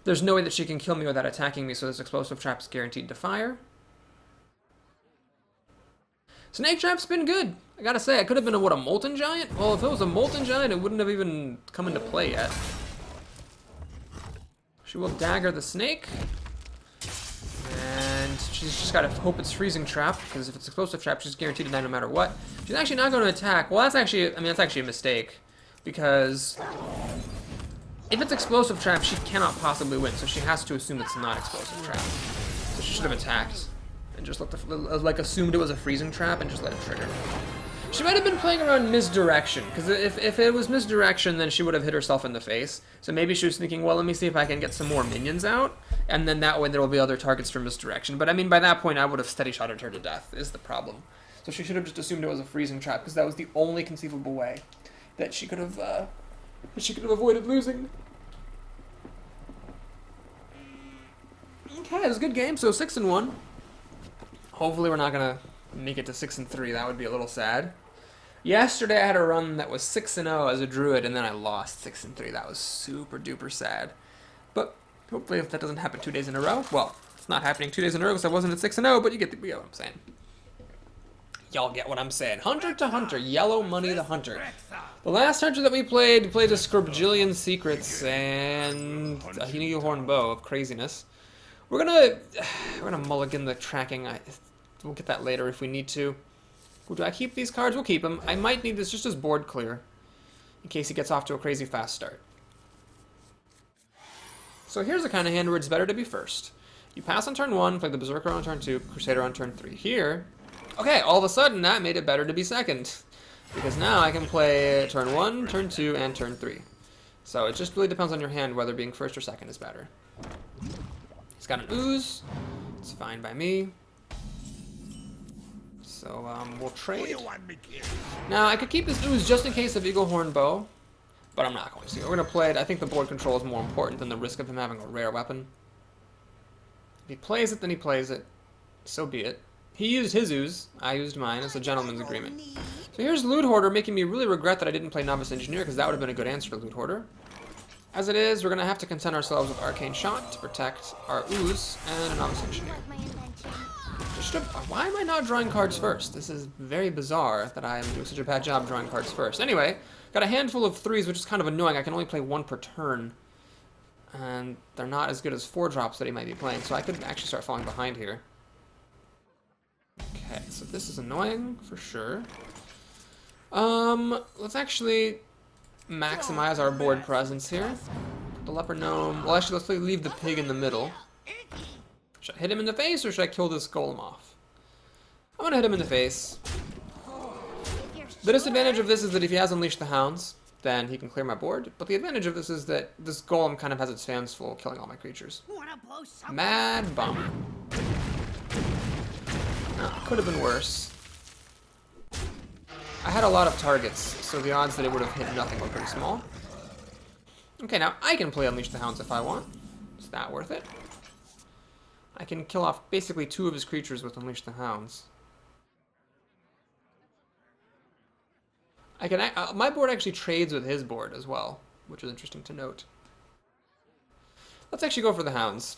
There's no way that she can kill me without attacking me, so this Explosive Trap is guaranteed to fire. Snake Trap's been good. I gotta say, it could have been a Molten Giant? Well, if it was a Molten Giant, it wouldn't have even come into play yet. She will dagger the snake. And she's just gotta hope it's Freezing Trap, because if it's Explosive Trap, she's guaranteed to die no matter what. She's actually not going to attack. Well, that's actually a mistake, because if it's Explosive Trap, she cannot possibly win, so she has to assume it's not Explosive Trap. So she should have attacked and just assumed it was a Freezing Trap and just let it trigger. She might have been playing around Misdirection, because if it was Misdirection, then she would have hit herself in the face. So maybe she was thinking, well, let me see if I can get some more minions out, and then that way there will be other targets for Misdirection. But I mean, by that point, I would have Steady Shotted her to death, is the problem. So she should have just assumed it was a Freezing Trap, because that was the only conceivable way that she could have avoided losing. Okay, it was a good game. So 6-1. Hopefully we're not gonna make it to 6-3. That would be a little sad. Yesterday I had a run that was 6-0 as a druid, and then I lost 6-3. That was super duper sad. But hopefully if that doesn't happen 2 days in a row, well, it's not happening 2 days in a row because I wasn't at 6-0. But you get what I'm saying. Y'all get what I'm saying. Hunter to Hunter, Yellow Money the Hunter. The last Hunter that we played a Scorbjillion Secrets and a Unicorn Bow of craziness. We're gonna mulligan the tracking. We'll get that later if we need to. Do I keep these cards? We'll keep them. I might need this just as board clear in case he gets off to a crazy fast start. So here's the kind of hand where it's better to be first. You pass on turn 1, play the Berserker on turn 2, Crusader on turn 3. Here, okay, all of a sudden that made it better to be second, because now I can play turn 1, turn 2, and turn 3. So it just really depends on your hand whether being first or second is better. He's got an Ooze. It's fine by me. So we'll trade. Now I could keep this Ooze just in case of Eaglehorn Bow, but I'm not going to. We're going to play it. I think the board control is more important than the risk of him having a rare weapon. If he plays it, then he plays it. So be it. He used his Ooze. I used mine. It's a gentleman's agreement. So here's Loot Hoarder, making me really regret that I didn't play Novice Engineer, because that would have been a good answer to Loot Hoarder. As it is, we're going to have to content ourselves with Arcane Shot to protect our Ooze and a Novice Engineer. Why am I not drawing cards first? This is very bizarre that I am doing such a bad job drawing cards first. Anyway, got a handful of 3s, which is kind of annoying. I can only play 1 per turn, and they're not as good as 4-drops that he might be playing, so I could actually start falling behind here. Okay, so this is annoying for sure. Let's actually maximize our board presence here. The Leper Gnome. Well, actually, let's leave the pig in the middle. Should I hit him in the face, or should I kill this golem off? I'm gonna hit him in the face. The disadvantage of this is that if he has Unleash the Hounds, then he can clear my board. But the advantage of this is that this golem kind of has its hands full, killing all my creatures. Wanna blow some? Mad bummer. Could have been worse. I had a lot of targets, so the odds that it would have hit nothing were pretty small. Okay, now I can play Unleash the Hounds if I want. Is that worth it? I can kill off basically 2 of his creatures with Unleash the Hounds. I can. My board actually trades with his board as well, which is interesting to note. Let's actually go for the Hounds.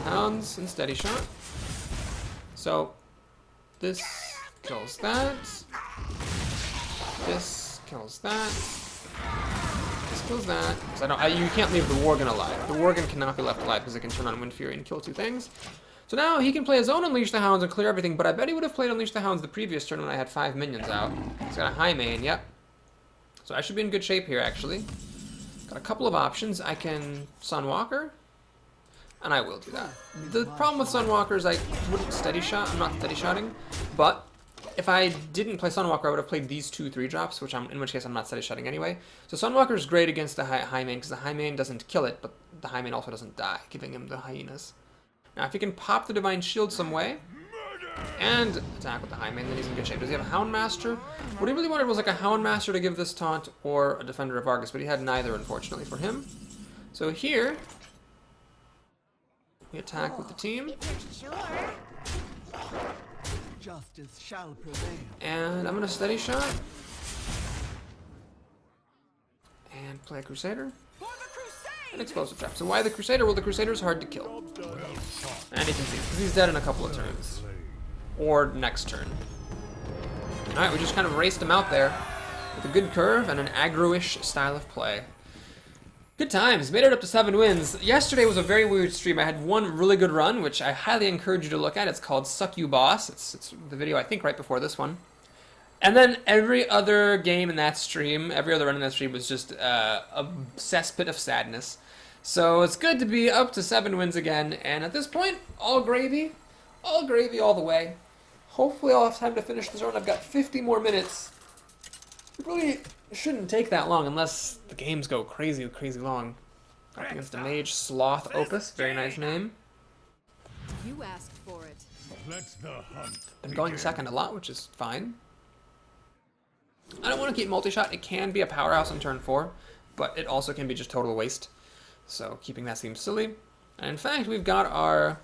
Hounds and Steady Shot. So this kills that. This kills that. This kills that. Because you can't leave the Worgen alive. The Worgen cannot be left alive because it can turn on Wind Fury and kill 2 things. So now he can play his own Unleash the Hounds and clear everything, but I bet he would have played Unleash the Hounds the previous turn when I had 5 minions out. He's got a high main, yep. So I should be in good shape here, actually. Got a couple of options. I can Sunwalker, and I will do that. The problem with Sunwalker is I wouldn't Steady Shot. I'm not Steady Shotting, but if I didn't play Sunwalker, I would have played these 2 3-drops, in which case I'm not Steady Shotting anyway. So Sunwalker is great against the high main, because the high main doesn't kill it, but the high main also doesn't die, giving him the hyenas. Now, if he can pop the Divine Shield some way and attack with the high main, then he's in good shape. Does he have a Houndmaster? What he really wanted was like a Houndmaster to give this taunt or a Defender of Argus, but he had neither, unfortunately, for him. So here, we attack with the team. Sure. Justice shall prevail. And I'm going to Steady Shot. And play a Crusader. An Explosive Trap. So why the Crusader? Well, the Crusader's hard to kill. And you can see, because he's dead in a couple of turns. Or next turn. Alright, we just kind of raced him out there with a good curve and an aggro-ish style of play. Good times. Made it up to 7 wins. Yesterday was a very weird stream. I had one really good run, which I highly encourage you to look at. It's called Suck You Boss. It's the video, I think, right before this one. And then every other game in that stream, every other run in that stream was just a cesspit of sadness. So it's good to be up to 7 wins again, and at this point, all gravy all the way. Hopefully I'll have time to finish this run. I've got 50 more minutes. It really shouldn't take that long unless the games go crazy long. Up against a Mage, Sloth Opus, very nice name. You asked for it. Let the hunt. Been going second a lot, which is fine. I don't want to keep multi-shot. It can be a powerhouse on turn 4, but it also can be just total waste. So keeping that seems silly. And in fact, we've got our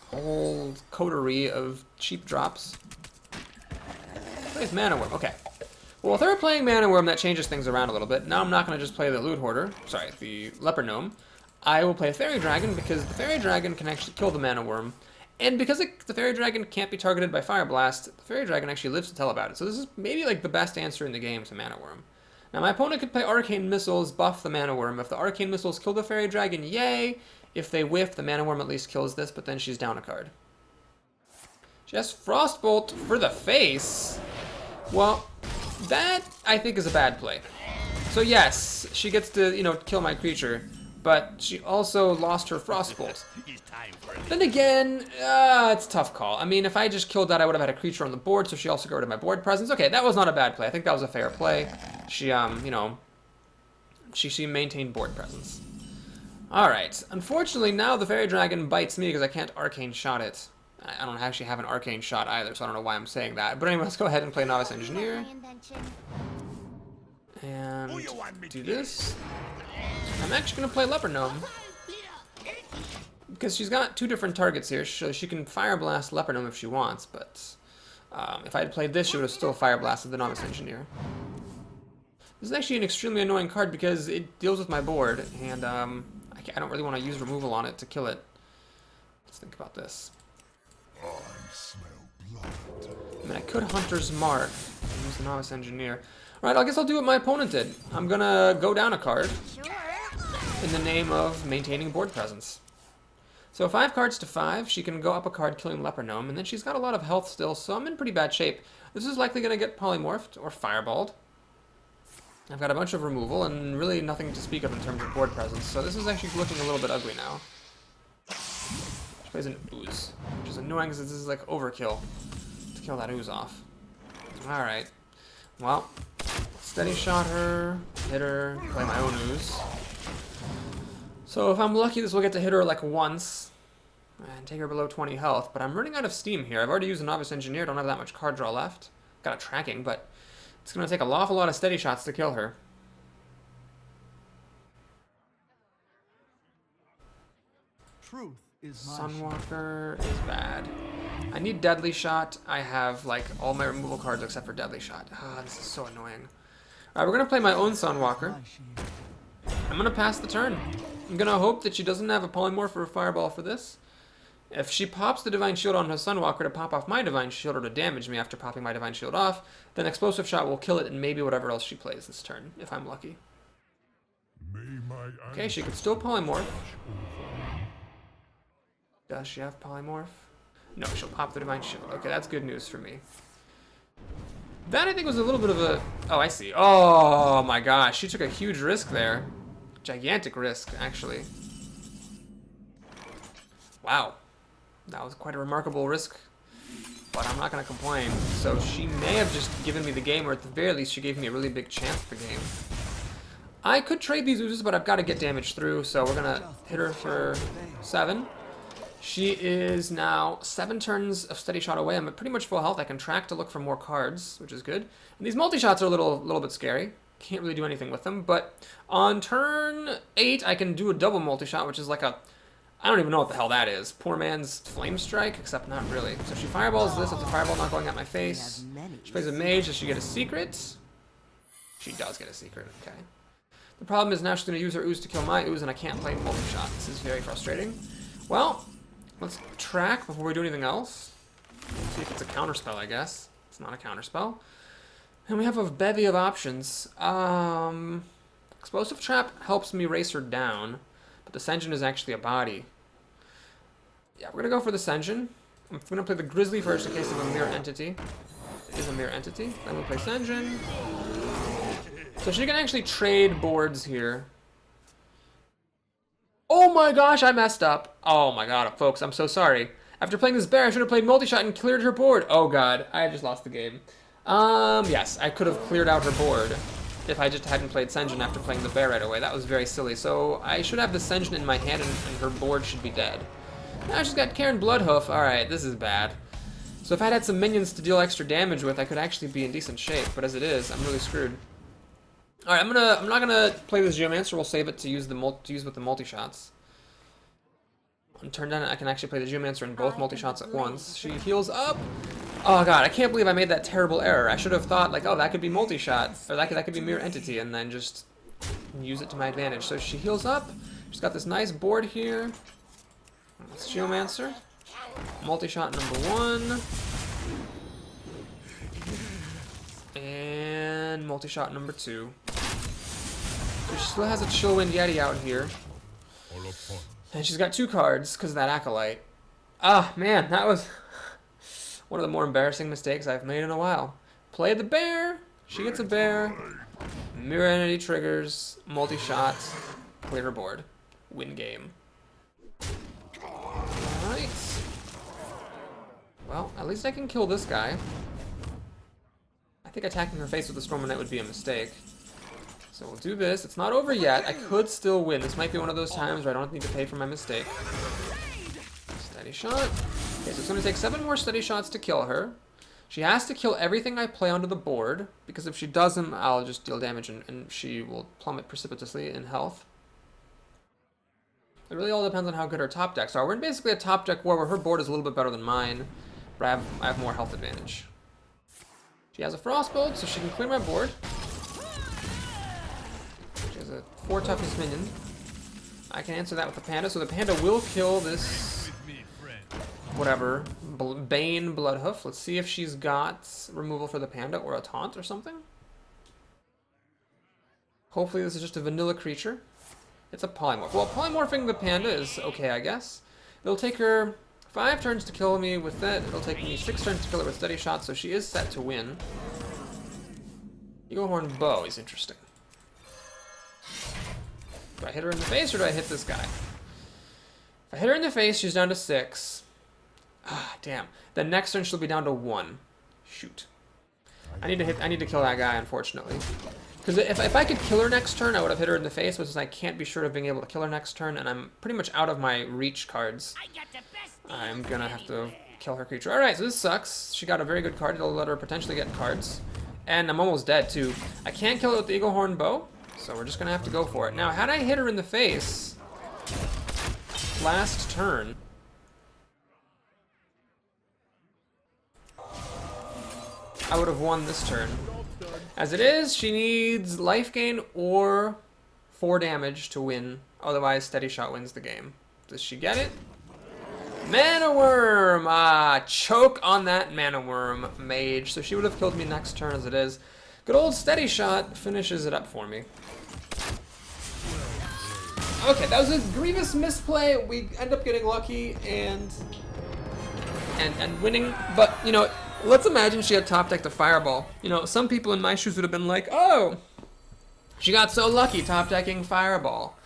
whole coterie of cheap drops. Plays Mana Worm. Okay. Well, if they're playing Mana Worm, that changes things around a little bit. Now I'm not going to just play the Loot Hoarder. Sorry, the Leper Gnome. I will play Fairy Dragon because the Fairy Dragon can actually kill the Mana Worm. And because the Fairy Dragon can't be targeted by Fire Blast, the Fairy Dragon actually lives to tell about it. So this is maybe like the best answer in the game to Mana Worm. Now my opponent could play Arcane Missiles, buff the Mana Worm. If the Arcane Missiles kill the Fairy Dragon, yay! If they whiff, the Mana Worm at least kills this, but then she's down a card. She has Frostbolt for the face. Well, that I think is a bad play. So yes, she gets to, kill my creature, but she also lost her Frostbolt. Then again, it's a tough call. I mean, if I just killed that, I would have had a creature on the board, so she also got rid of my board presence. Okay, that was not a bad play. I think that was a fair play. She, she maintained board presence. Alright, unfortunately, now the Fairy Dragon bites me because I can't Arcane Shot it. I don't actually have an Arcane Shot either, so I don't know why I'm saying that. But anyway, let's go ahead and play Novice Engineer. And do this. I'm actually going to play Leper Gnome. Because she's got 2 different targets here, so she can Fire Blast Leper Gnome if she wants, but if I had played this, she would have still Fire Blasted the Novice Engineer. This is actually an extremely annoying card because it deals with my board, and I don't really want to use removal on it to kill it. Let's think about this. I smell blood. I mean, I could Hunter's Mark and use the Novice Engineer. Alright, I guess I'll do what my opponent did. I'm gonna go down a card in the name of maintaining board presence. So 5 cards to 5, she can go up a card killing Leper Gnome, and then she's got a lot of health still, so I'm in pretty bad shape. This is likely going to get polymorphed or fireballed. I've got a bunch of removal and really nothing to speak of in terms of board presence, so this is actually looking a little bit ugly now. She plays an Ooze, which is annoying because this is like overkill to kill that ooze off. Alright. Well, steady shot her, hit her, play my own ooze. So if I'm lucky, this will get to hit her like once and take her below 20 health, but I'm running out of steam here. I've already used a Novice Engineer, don't have that much card draw left. Got a tracking, but it's going to take an awful lot of steady shots to kill her. Truth is my Sunwalker is bad. I need Deadly Shot. I have like all my removal cards except for Deadly Shot. Ah, this is so annoying. Alright, we're going to play my own Sunwalker. I'm going to pass the turn. I'm going to hope that she doesn't have a Polymorph or a Fireball for this. If she pops the Divine Shield on her Sunwalker to pop off my Divine Shield or to damage me after popping my Divine Shield off, then Explosive Shot will kill it and maybe whatever else she plays this turn, if I'm lucky. Okay, she could still Polymorph. Does she have Polymorph? No, she'll pop the Divine Shield. Okay, that's good news for me. That, I think, was a little bit of a... Oh, I see. Oh, my gosh. She took a huge risk there. Gigantic risk, actually. Wow. That was quite a remarkable risk. But I'm not going to complain. So she may have just given me the game, or at the very least, she gave me a really big chance at the game. I could trade these oozes, but I've got to get damage through, so we're going to hit her for 7. She is now 7 turns of steady shot away. I'm at pretty much full health. I can track to look for more cards, which is good. And these multi-shots are a little bit scary. Can't really do anything with them. But on turn 8, I can do a double multi-shot, which is like a... I don't even know what the hell that is. Poor man's Flame Strike, except not really. So she fireballs this. It's a fireball not going at my face. She plays a mage. Does she get a secret? She does get a secret. Okay. The problem is now she's going to use her ooze to kill my ooze, and I can't play multi-shot. This is very frustrating. Well... Let's track before we do anything else. See if it's a counterspell, I guess. It's not a counterspell. And we have a bevy of options. Explosive Trap helps me race her down, but the Senjin is actually a body. Yeah, we're going to go for the Senjin. I'm going to play the Grizzly first in case of a mirror entity. It is a mirror entity. Then we'll play Senjin. So she can actually trade boards here. Oh my gosh, I messed up. Oh my god, folks, I'm so sorry. After playing this bear, I should have played multi-shot and cleared her board. Oh god, I just lost the game. Yes, I could have cleared out her board if I just hadn't played Senjin after playing the bear right away. That was very silly. So I should have the Senjin in my hand and her board should be dead. Now she's got Karen Bloodhoof. Alright, this is bad. So if I had some minions to deal extra damage with, I could actually be in decent shape. But as it is, I'm really screwed. All right, I'm not gonna play this Geomancer. We'll save it to use with the multi shots. On turn 10, I can actually play the Geomancer in both multi shots at once. She heals up. Oh god, I can't believe I made that terrible error. I should have thought like, oh, that could be multi shot, or that could be mirror entity, and then just use it to my advantage. So she heals up. She's got this nice board here. That's Geomancer. Multi shot number 1. And multi-shot number 2. So she still has a Chillwind Yeti out here. And she's got 2 cards because of that Acolyte. Ah, man, that was one of the more embarrassing mistakes I've made in a while. Play the bear. She gets a bear. Mirror entity triggers. Multi-shot. Clear her board. Win game. Alright. Well, at least I can kill this guy. I think attacking her face with the Storm Knight would be a mistake. So we'll do this. It's not over yet. I could still win. This might be one of those times where I don't need to pay for my mistake. Steady shot. Okay, so it's going to take 7 more steady shots to kill her. She has to kill everything I play onto the board, because if she doesn't, I'll just deal damage and she will plummet precipitously in health. It really all depends on how good her top decks are. We're in basically a top deck war where her board is a little bit better than mine, but I have more health advantage. She has a Frost build, so she can clear my board. She has a 4 toughness minion. I can answer that with the Panda, so the Panda will kill this... whatever. Bane Bloodhoof. Let's see if she's got removal for the Panda or a taunt or something. Hopefully this is just a vanilla creature. It's a polymorph. Well, polymorphing the Panda is okay, I guess. It'll take her 5 turns to kill me with that. It'll take me 6 turns to kill her with steady shots, so she is set to win. Eagle Horn Bow is interesting. Do I hit her in the face or do I hit this guy? If I hit her in the face, she's down to 6. Ah, damn. The next turn she'll be down to 1. Shoot. I need to kill that guy, unfortunately. Because if I could kill her next turn, I would have hit her in the face, but since I can't be sure of being able to kill her next turn, and I'm pretty much out of my reach cards, I'm gonna have to kill her creature. Alright, so this sucks. She got a very good card. It'll let her potentially get cards. And I'm almost dead, too. I can't kill it with the Eagle Horn Bow, so we're just gonna have to go for it. Now, had I hit her in the face last turn, I would have won this turn. As it is, she needs life gain or 4 damage to win. Otherwise, Steady Shot wins the game. Does she get it? Mana Worm! Ah, choke on that Mana Worm, Mage. So she would have killed me next turn as it is. Good old Steady Shot finishes it up for me. Okay, that was a grievous misplay. We end up getting lucky and winning. But, you know, let's imagine she had top decked a Fireball. You know, some people in my shoes would have been like, oh, she got so lucky top decking Fireball.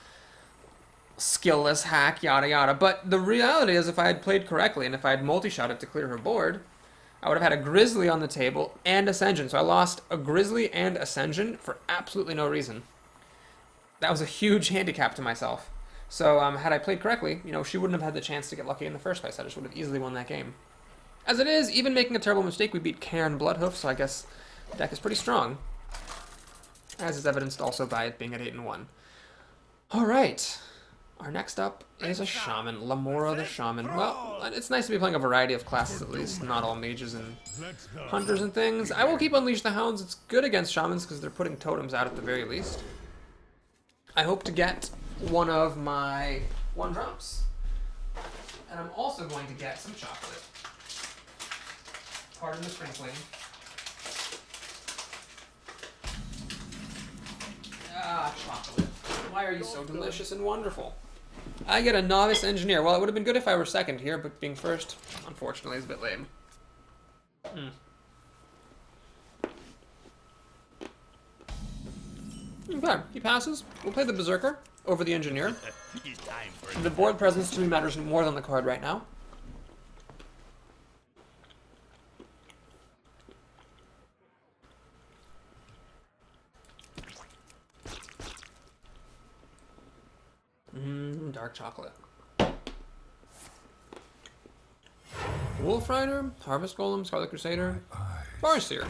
Skillless hack, yada yada. But the reality is, if I had played correctly and if I had multi-shot it to clear her board, I would have had a Grizzly on the table and Ascension. So I lost a Grizzly and Ascension for absolutely no reason. That was a huge handicap to myself. So had I played correctly, you know, she wouldn't have had the chance to get lucky in the first place. I just would have easily won that game. As it is, even making a terrible mistake, we beat Karen Bloodhoof, so I guess the deck is pretty strong. As is evidenced also by it being at 8-1. Alright. Our next up is a Shaman. Lamora the Shaman. Well, it's nice to be playing a variety of classes at least, not all mages and hunters and things. I will keep Unleash the Hounds. It's good against Shamans because they're putting totems out at the very least. I hope to get one of my 1-drops. And I'm also going to get some chocolate. Pardon the sprinkling. Ah, chocolate. Why are you so delicious and wonderful? I get a Novice Engineer. Well, it would have been good if I were second here, but being first, unfortunately, is a bit lame. Okay, he passes. We'll play the Berserker over the Engineer. The board presence to me matters more than the card right now. Dark chocolate. Wolf Rider, Harvest Golem, Scarlet Crusader, Farseer.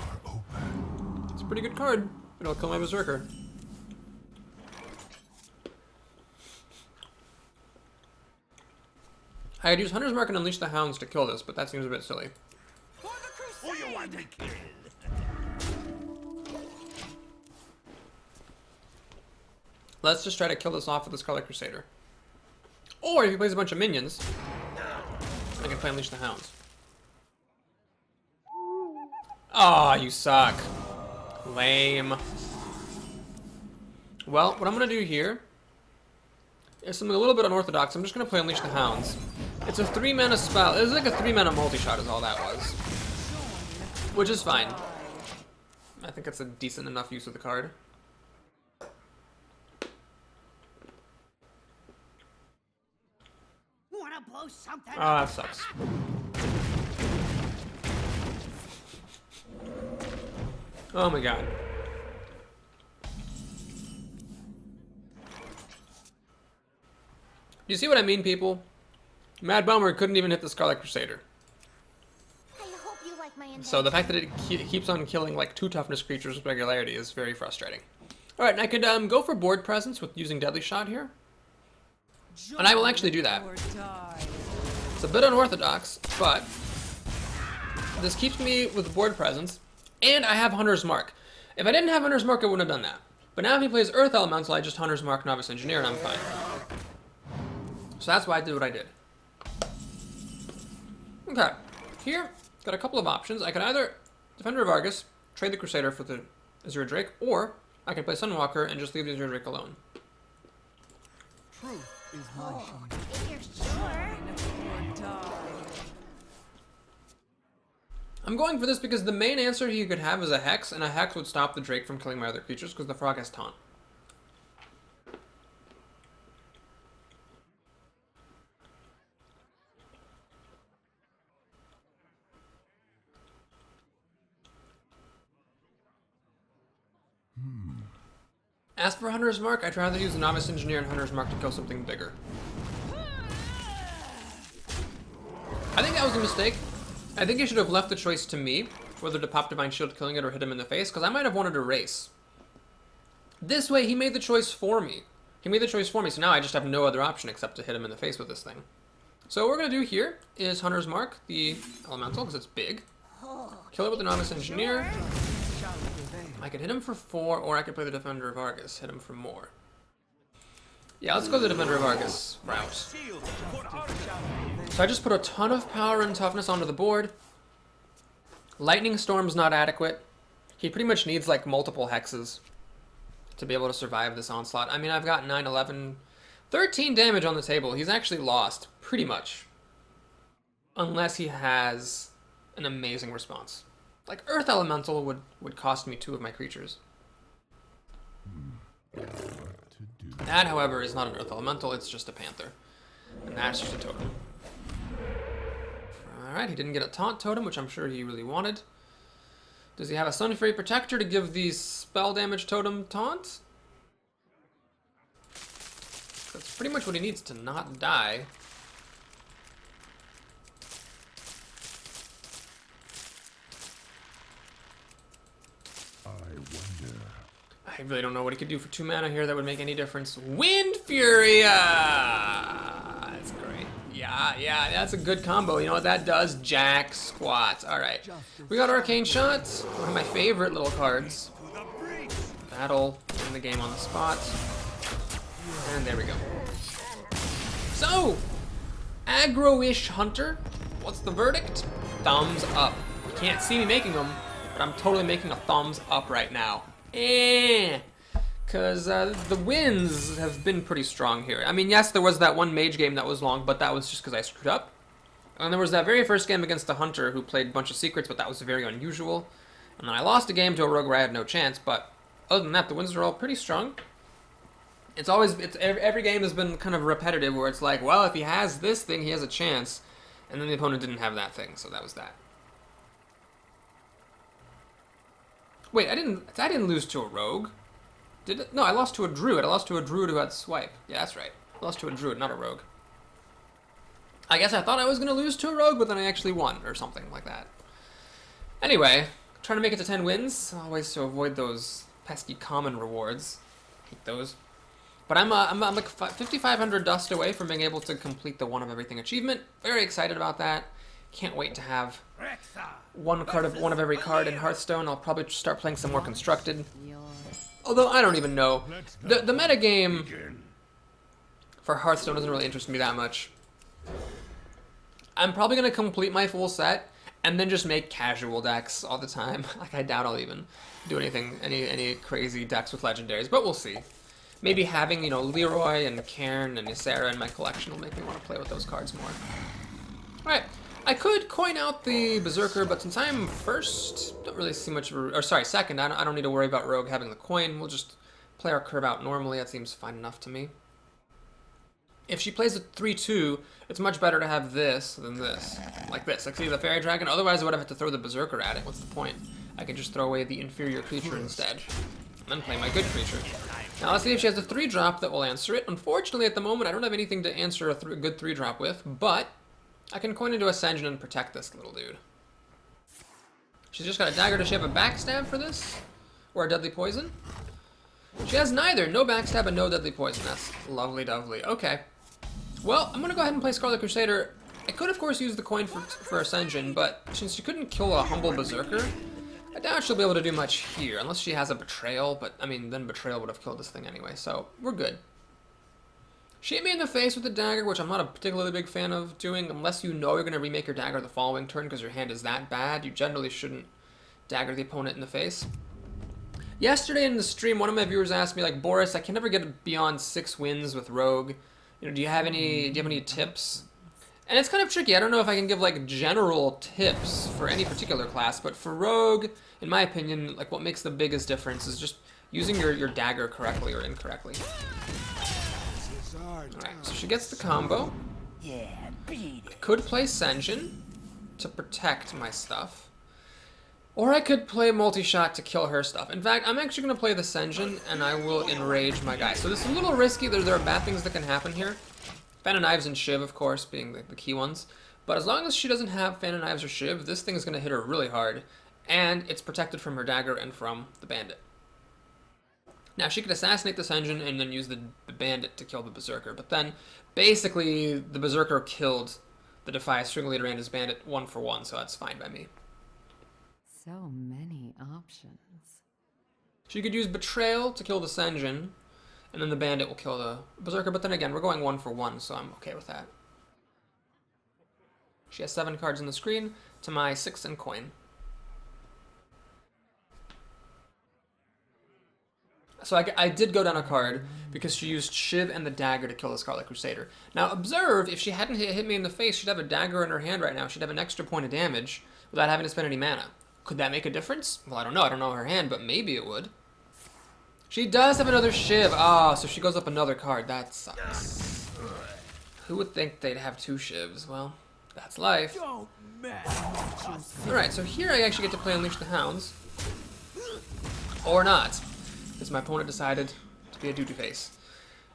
It's a pretty good card. It'll kill my Berserker. I could use Hunter's Mark and Unleash the Hounds to kill this, but that seems a bit silly. Who you want to kill? Let's just try to kill this off with the Scarlet Crusader. Or if he plays a bunch of minions, I can play Unleash the Hounds. Aw, you suck. Lame. Well, what I'm going to do here is something a little bit unorthodox. I'm just going to play Unleash the Hounds. It's a 3-mana spell. It was like a 3-mana multi-shot is all that was. Which is fine. I think it's a decent enough use of the card. Wanna blow something Oh, that sucks. Oh my god. Do you see what I mean, people? Mad Bummer couldn't even hit the Scarlet Crusader. I hope you like my invention. So the fact that it keeps on killing like 2 toughness creatures with regularity is very frustrating. Alright, and I could go for board presence with using Deadly Shot here. And I will actually do that. It's a bit unorthodox, but this keeps me with board presence, and I have Hunter's Mark. If I didn't have Hunter's Mark, I wouldn't have done that. But now if he plays Earth Elemental, I just Hunter's Mark Novice Engineer, and I'm fine. So that's why I did what I did. Okay, here, got a couple of options. I could either Defender of Argus, trade the Crusader for the Azure Drake, or I can play Sunwalker and just leave the Azure Drake alone. Truth is my shield. If you're sure. I'm going for this because the main answer he could have is a Hex, and a Hex would stop the Drake from killing my other creatures because the Frog has Taunt. As for Hunter's Mark, I'd rather use the Novice Engineer and Hunter's Mark to kill something bigger. I think that was a mistake. I think he should have left the choice to me, whether to pop Divine Shield killing it or hit him in the face, because I might have wanted to race. This way, he made the choice for me. He made the choice for me, so now I just have no other option except to hit him in the face with this thing. So what we're going to do here is Hunter's Mark, the Elemental, because it's big. Kill it with the Novice Engineer. I could hit him for 4, or I could play the Defender of Argus, hit him for more. Yeah, let's go the Defender of Argus route. So I just put a ton of power and toughness onto the board. Lightning Storm's not adequate. He pretty much needs like multiple hexes to be able to survive this onslaught. I mean, I've got 9, 11, 13 damage on the table. He's actually lost, pretty much. Unless he has an amazing response. Like Earth Elemental would cost me 2 of my creatures. That, however, is not an Earth Elemental, it's just a Panther. And that's just a totem. Alright, he didn't get a taunt totem, which I'm sure he really wanted. Does he have a Sun Fury Protector to give the spell damage totem taunt? That's pretty much what he needs to not die. I really don't know what he could do for 2 mana here that would make any difference. Wind Fury! That's great. Yeah, that's a good combo. You know what that does? Jack squats. Alright. We got Arcane Shot, one of my favorite little cards. Battle, in the game on the spot. And there we go. So, Aggro-ish Hunter. What's the verdict? Thumbs up. You can't see me making them, but I'm totally making a thumbs up right now. Because the wins have been pretty strong here. I mean, yes, there was that one mage game that was long, but that was just because I screwed up. And there was that very first game against the Hunter who played a bunch of secrets, but that was very unusual. And then I lost a game to a rogue where I had no chance, but other than that, the wins are all pretty strong. Every game has been kind of repetitive where it's like, well, if he has this thing, he has a chance. And then the opponent didn't have that thing, so that was that. Wait, I didn't lose to a rogue. Did it? No, I lost to a druid. I lost to a druid who had swipe. Yeah, that's right. I lost to a druid, not a rogue. I guess I thought I was going to lose to a rogue, but then I actually won, or something like that. Anyway, trying to make it to 10 wins. Always to avoid those pesky common rewards. Hate those. But I'm like 5,500 dust away from being able to complete the one of everything achievement. Very excited about that. Can't wait to have one of every card in Hearthstone. I'll probably start playing some more constructed. Although I don't even know. The meta game for Hearthstone doesn't really interest me that much. I'm probably gonna complete my full set and then just make casual decks all the time. Like I doubt I'll even do any crazy decks with legendaries, but we'll see. Maybe having, you know, Leroy and Cairn and Ysera in my collection will make me want to play with those cards more. Alright. I could coin out the Berserker, but since I'm first, don't really see much of a... Or sorry, second, I don't need to worry about Rogue having the coin. We'll just play our curve out normally. That seems fine enough to me. If she plays a 3-2, it's much better to have this than this. Like this. Like, see the Fairy Dragon? Otherwise, I would have had to throw the Berserker at it. What's the point? I could just throw away the inferior creature instead. And then play my good creature. Now, let's see if she has a 3-drop that will answer it. Unfortunately, at the moment, I don't have anything to answer a good 3-drop with, but I can coin into Ascension and protect this little dude. She's just got a dagger. Does she have a backstab for this? Or a deadly poison? She has neither. No backstab and no deadly poison. That's lovely dovely. Okay. Well, I'm going to go ahead and play Scarlet Crusader. I could, of course, use the coin for Ascension, but since she couldn't kill a humble Berserker, I doubt she'll be able to do much here, unless she has a Betrayal, but, I mean, then Betrayal would have killed this thing anyway, so we're good. She hit me in the face with the dagger, which I'm not a particularly big fan of doing, unless you know you're going to remake your dagger the following turn because your hand is that bad. You generally shouldn't dagger the opponent in the face. Yesterday in the stream, one of my viewers asked me, like, Boris, I can never get beyond 6 wins with Rogue. You know, do you have any tips? And it's kind of tricky. I don't know if I can give, like, general tips for any particular class, but for Rogue, in my opinion, like, what makes the biggest difference is just using your dagger correctly or incorrectly. Alright, so she gets the combo. Yeah, beat it. Could play Senjin to protect my stuff. Or I could play multi-shot to kill her stuff. In fact, I'm actually going to play the Senjin, and I will enrage my guy. So this is a little risky. There are bad things that can happen here. Fan of Knives and Shiv, of course, being the key ones. But as long as she doesn't have Fan of Knives or Shiv, this thing is going to hit her really hard. And it's protected from her dagger and from the bandit. Now, she could assassinate the Senjin and then use the bandit to kill the Berserker. But then, basically, the Berserker killed the Defias String Leader and his bandit 1-for-1, so that's fine by me. So many options. She could use Betrayal to kill the Senjin, and then the bandit will kill the Berserker. But then again, we're going 1-for-1, so I'm okay with that. She has 7 cards on the screen to my 6 and coin. So I did go down a card because she used Shiv and the dagger to kill the Scarlet Crusader. Now observe, if she hadn't hit me in the face, she'd have a dagger in her hand right now. She'd have an extra point of damage without having to spend any mana. Could that make a difference? Well, I don't know. I don't know her hand, but maybe it would. She does have another Shiv. Ah, so she goes up another card. That sucks. Who would think they'd have 2 Shivs? Well, that's life. Alright, so here I actually get to play Unleash the Hounds. Or not. Because my opponent decided to be a doo-doo face.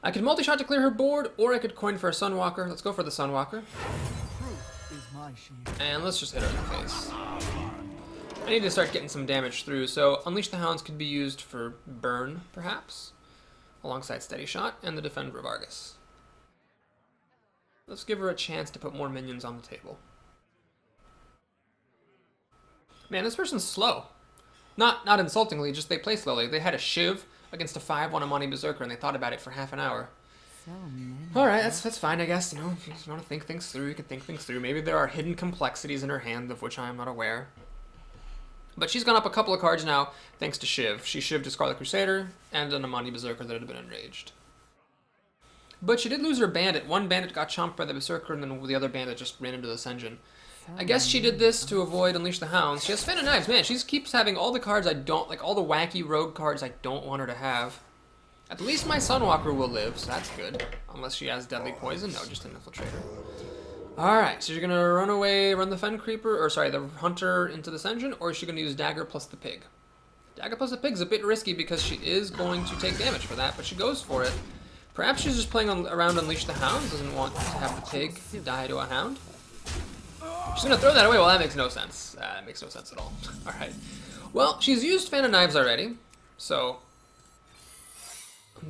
I could multi-shot to clear her board, or I could coin for a Sunwalker. Let's go for the Sunwalker. Truth is my shield. And let's just hit her in the face. I need to start getting some damage through, so Unleash the Hounds could be used for Burn, perhaps, alongside Steady Shot and the Defender of Argus. Let's give her a chance to put more minions on the table. Man, this person's slow. Not insultingly, just they play slowly. They had a Shiv against a 5-1 Amani Berserker, and they thought about it for half an hour. So many. Alright, that's fine, I guess. You know, if you want to think things through, you can think things through. Maybe there are hidden complexities in her hand of which I am not aware. But she's gone up a couple of cards now, thanks to Shiv. She Shiv'd a Scarlet Crusader and an Amani Berserker that had been enraged. But she did lose her bandit. One bandit got chomped by the Berserker, and then the other bandit just ran into the Senjin. I guess she did this to avoid Unleash the Hounds. She has Fan of Knives. Man, she keeps having all the cards I don't, like all the wacky rogue cards I don't want her to have. At least my Sunwalker will live, so that's good. Unless she has Deadly Poison. No, just an Infiltrator. Alright, so you're going to run away, run the Fen Creeper, or sorry, the Hunter into the Senjin, or is she going to use Dagger plus the Pig? Dagger plus the Pig's a bit risky because she is going to take damage for that, but she goes for it. Perhaps she's just playing around Unleash the Hounds, doesn't want to have the Pig die to a Hound. She's going to throw that away? Well, that makes no sense. That makes no sense at all. Alright. Well, she's used Fan of Knives already, so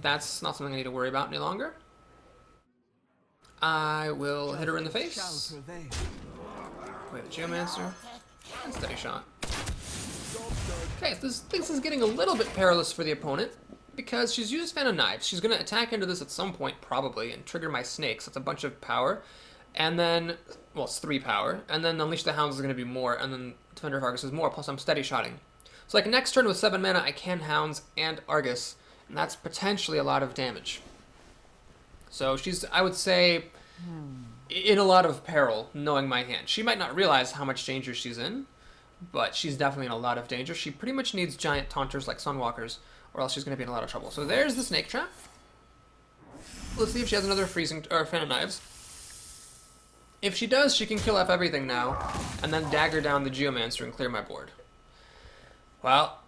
that's not something I need to worry about any longer. I will hit her in the face. Play the Geomancer. And Steady Shot. Okay, this is getting a little bit perilous for the opponent because she's used Fan of Knives. She's going to attack into this at some point, probably, and trigger my snakes. That's a bunch of power. And then, well, it's 3 power. And then Unleash the Hounds is going to be more. And then Defender of Argus is more, plus I'm Steady Shotting. So like next turn with 7 mana, I can Hounds and Argus. And that's potentially a lot of damage. So she's, I would say, in a lot of peril, knowing my hand. She might not realize how much danger she's in, but she's definitely in a lot of danger. She pretty much needs giant taunters like Sunwalkers, or else she's going to be in a lot of trouble. So there's the Snake Trap. Let's see if she has another Freezing, or Fan of Knives. If she does, she can kill off everything now, and then dagger down the Geomancer and clear my board. Well,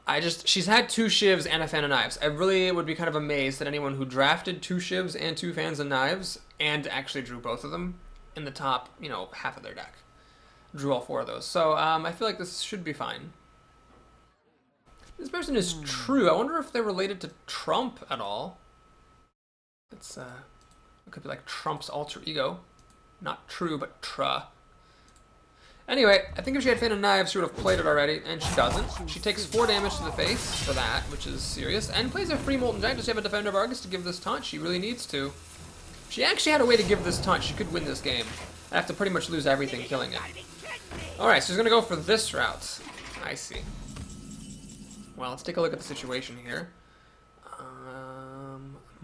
she's had 2 Shivs and a Fan of Knives. I really would be kind of amazed at anyone who drafted 2 Shivs and 2 Fans of Knives and actually drew both of them in the top, you know, half of their deck. Drew all 4 of those. So I feel like this should be fine. This person is True. I wonder if they're related to Trump at all. It's it could be like Trump's alter ego. Not True, but Tra. Anyway, I think if she had Fan of Knives, she would have played it already, and she doesn't. She takes 4 damage to the face for that, which is serious, and plays a free Molten Giant. Does she have a Defender of Argus to give this taunt? She really needs to. If she actually had a way to give this taunt, she could win this game. I have to pretty much lose everything killing it. Alright, so she's going to go for this route. I see. Well, let's take a look at the situation here.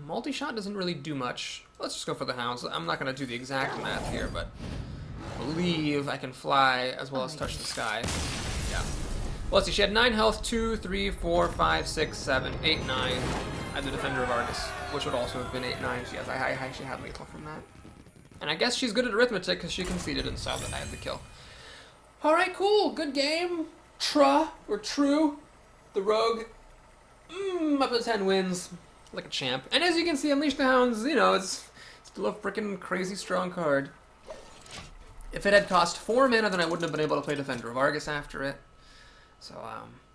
Multi-shot doesn't really do much. Let's just go for the Hounds. I'm not going to do the exact math here, but I believe I can fly as well as touch the sky. Yeah. Well, let's see. She had 9 health. 2, 3, 4, 5, 6, 7, 8, 9. I had the Defender of Argus, which would also have been 8, 9. Yes, I actually had lethal from that. And I guess she's good at arithmetic because she conceded and saw that I had the kill. Alright, cool. Good game. Or true. The rogue. Up to 10 wins. Like a champ. And as you can see, Unleash the Hounds, you know, it's still a freaking crazy strong card. If it had cost 4 mana, then I wouldn't have been able to play Defender of Argus after it. So,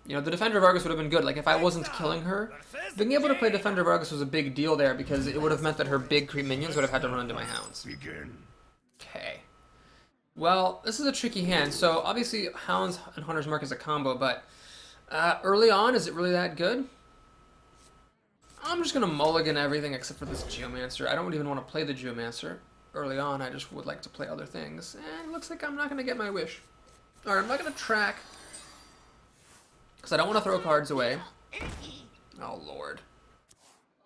you know, the Defender of Argus would have been good. Like, if I wasn't killing her, being able to play Defender of Argus was a big deal there because it would have meant that her big creep minions would have had to run into my Hounds. Begin. Okay. Well, this is a tricky hand. So, obviously, Hounds and Hunter's Mark is a combo, but early on, is it really that good? I'm just going to mulligan everything except for this Geomancer. I don't even want to play the Geomancer early on. I just would like to play other things. And it looks like I'm not going to get my wish. Alright, I'm not going to track. Because I don't want to throw cards away. Oh, Lord.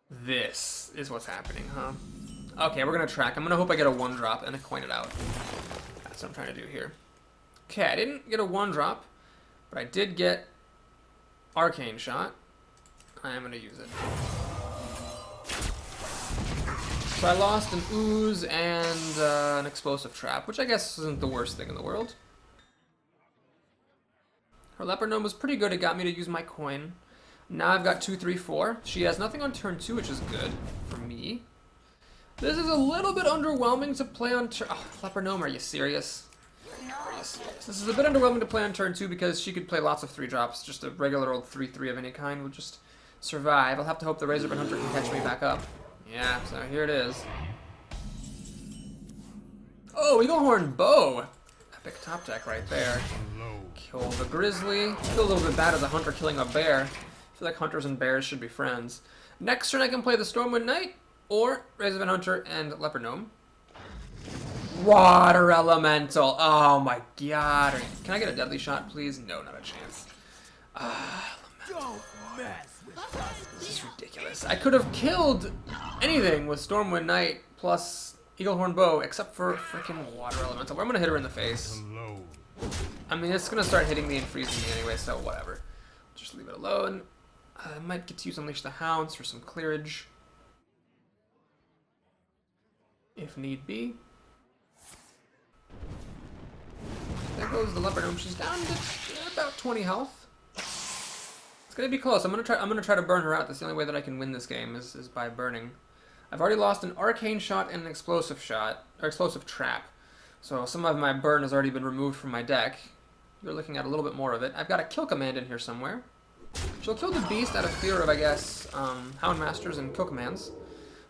This is what's happening, huh? Okay, we're going to track. I'm going to hope I get a 1-drop and I coin it out. That's what I'm trying to do here. Okay, I didn't get a 1-drop, but I did get Arcane Shot. I am going to use it. So I lost an Ooze and an Explosive Trap, which I guess isn't the worst thing in the world. Her Leopard Gnome was pretty good. It got me to use my coin. Now I've got 2, 3, 4. She has nothing on turn 2, which is good for me. This is a little bit underwhelming to play on turn... Oh, Leopard Gnome, are you serious? Are you serious? This is a bit underwhelming to play on turn 2 because she could play lots of 3-drops. Just a regular old 3-3 of any kind would just survive. I'll have to hope the Razorback Hunter can catch me back up. Yeah, so here it is. Oh, Eaglehorn Bow! Epic top deck right there. Kill the Grizzly. Feel a little bit bad as a hunter killing a bear. I feel like hunters and bears should be friends. Next turn I can play the Stormwind Knight, or Razorback Hunter and Leopard Gnome. Water Elemental! Oh my god. Can I get a deadly shot, please? No, not a chance. Don't mess with us. This is ridiculous. I could have killed anything with Stormwind Knight plus Eaglehorn Bow, except for freaking Water Elemental. I'm gonna hit her in the face. I mean, it's gonna start hitting me and freezing me anyway, so whatever. Just leave it alone. I might get to use Unleash the Hounds for some clearage. If need be. There goes the Leopard Gnome. She's down to about 20 health. It's gonna be close. I'm gonna try to burn her out. That's the only way that I can win this game is by burning. I've already lost an Arcane Shot and an Explosive Shot, or Explosive Trap. So some of my burn has already been removed from my deck. You're looking at a little bit more of it. I've got a Kill Command in here somewhere. She'll kill the Beast out of fear of, I guess, Hound Masters and Kill Commands.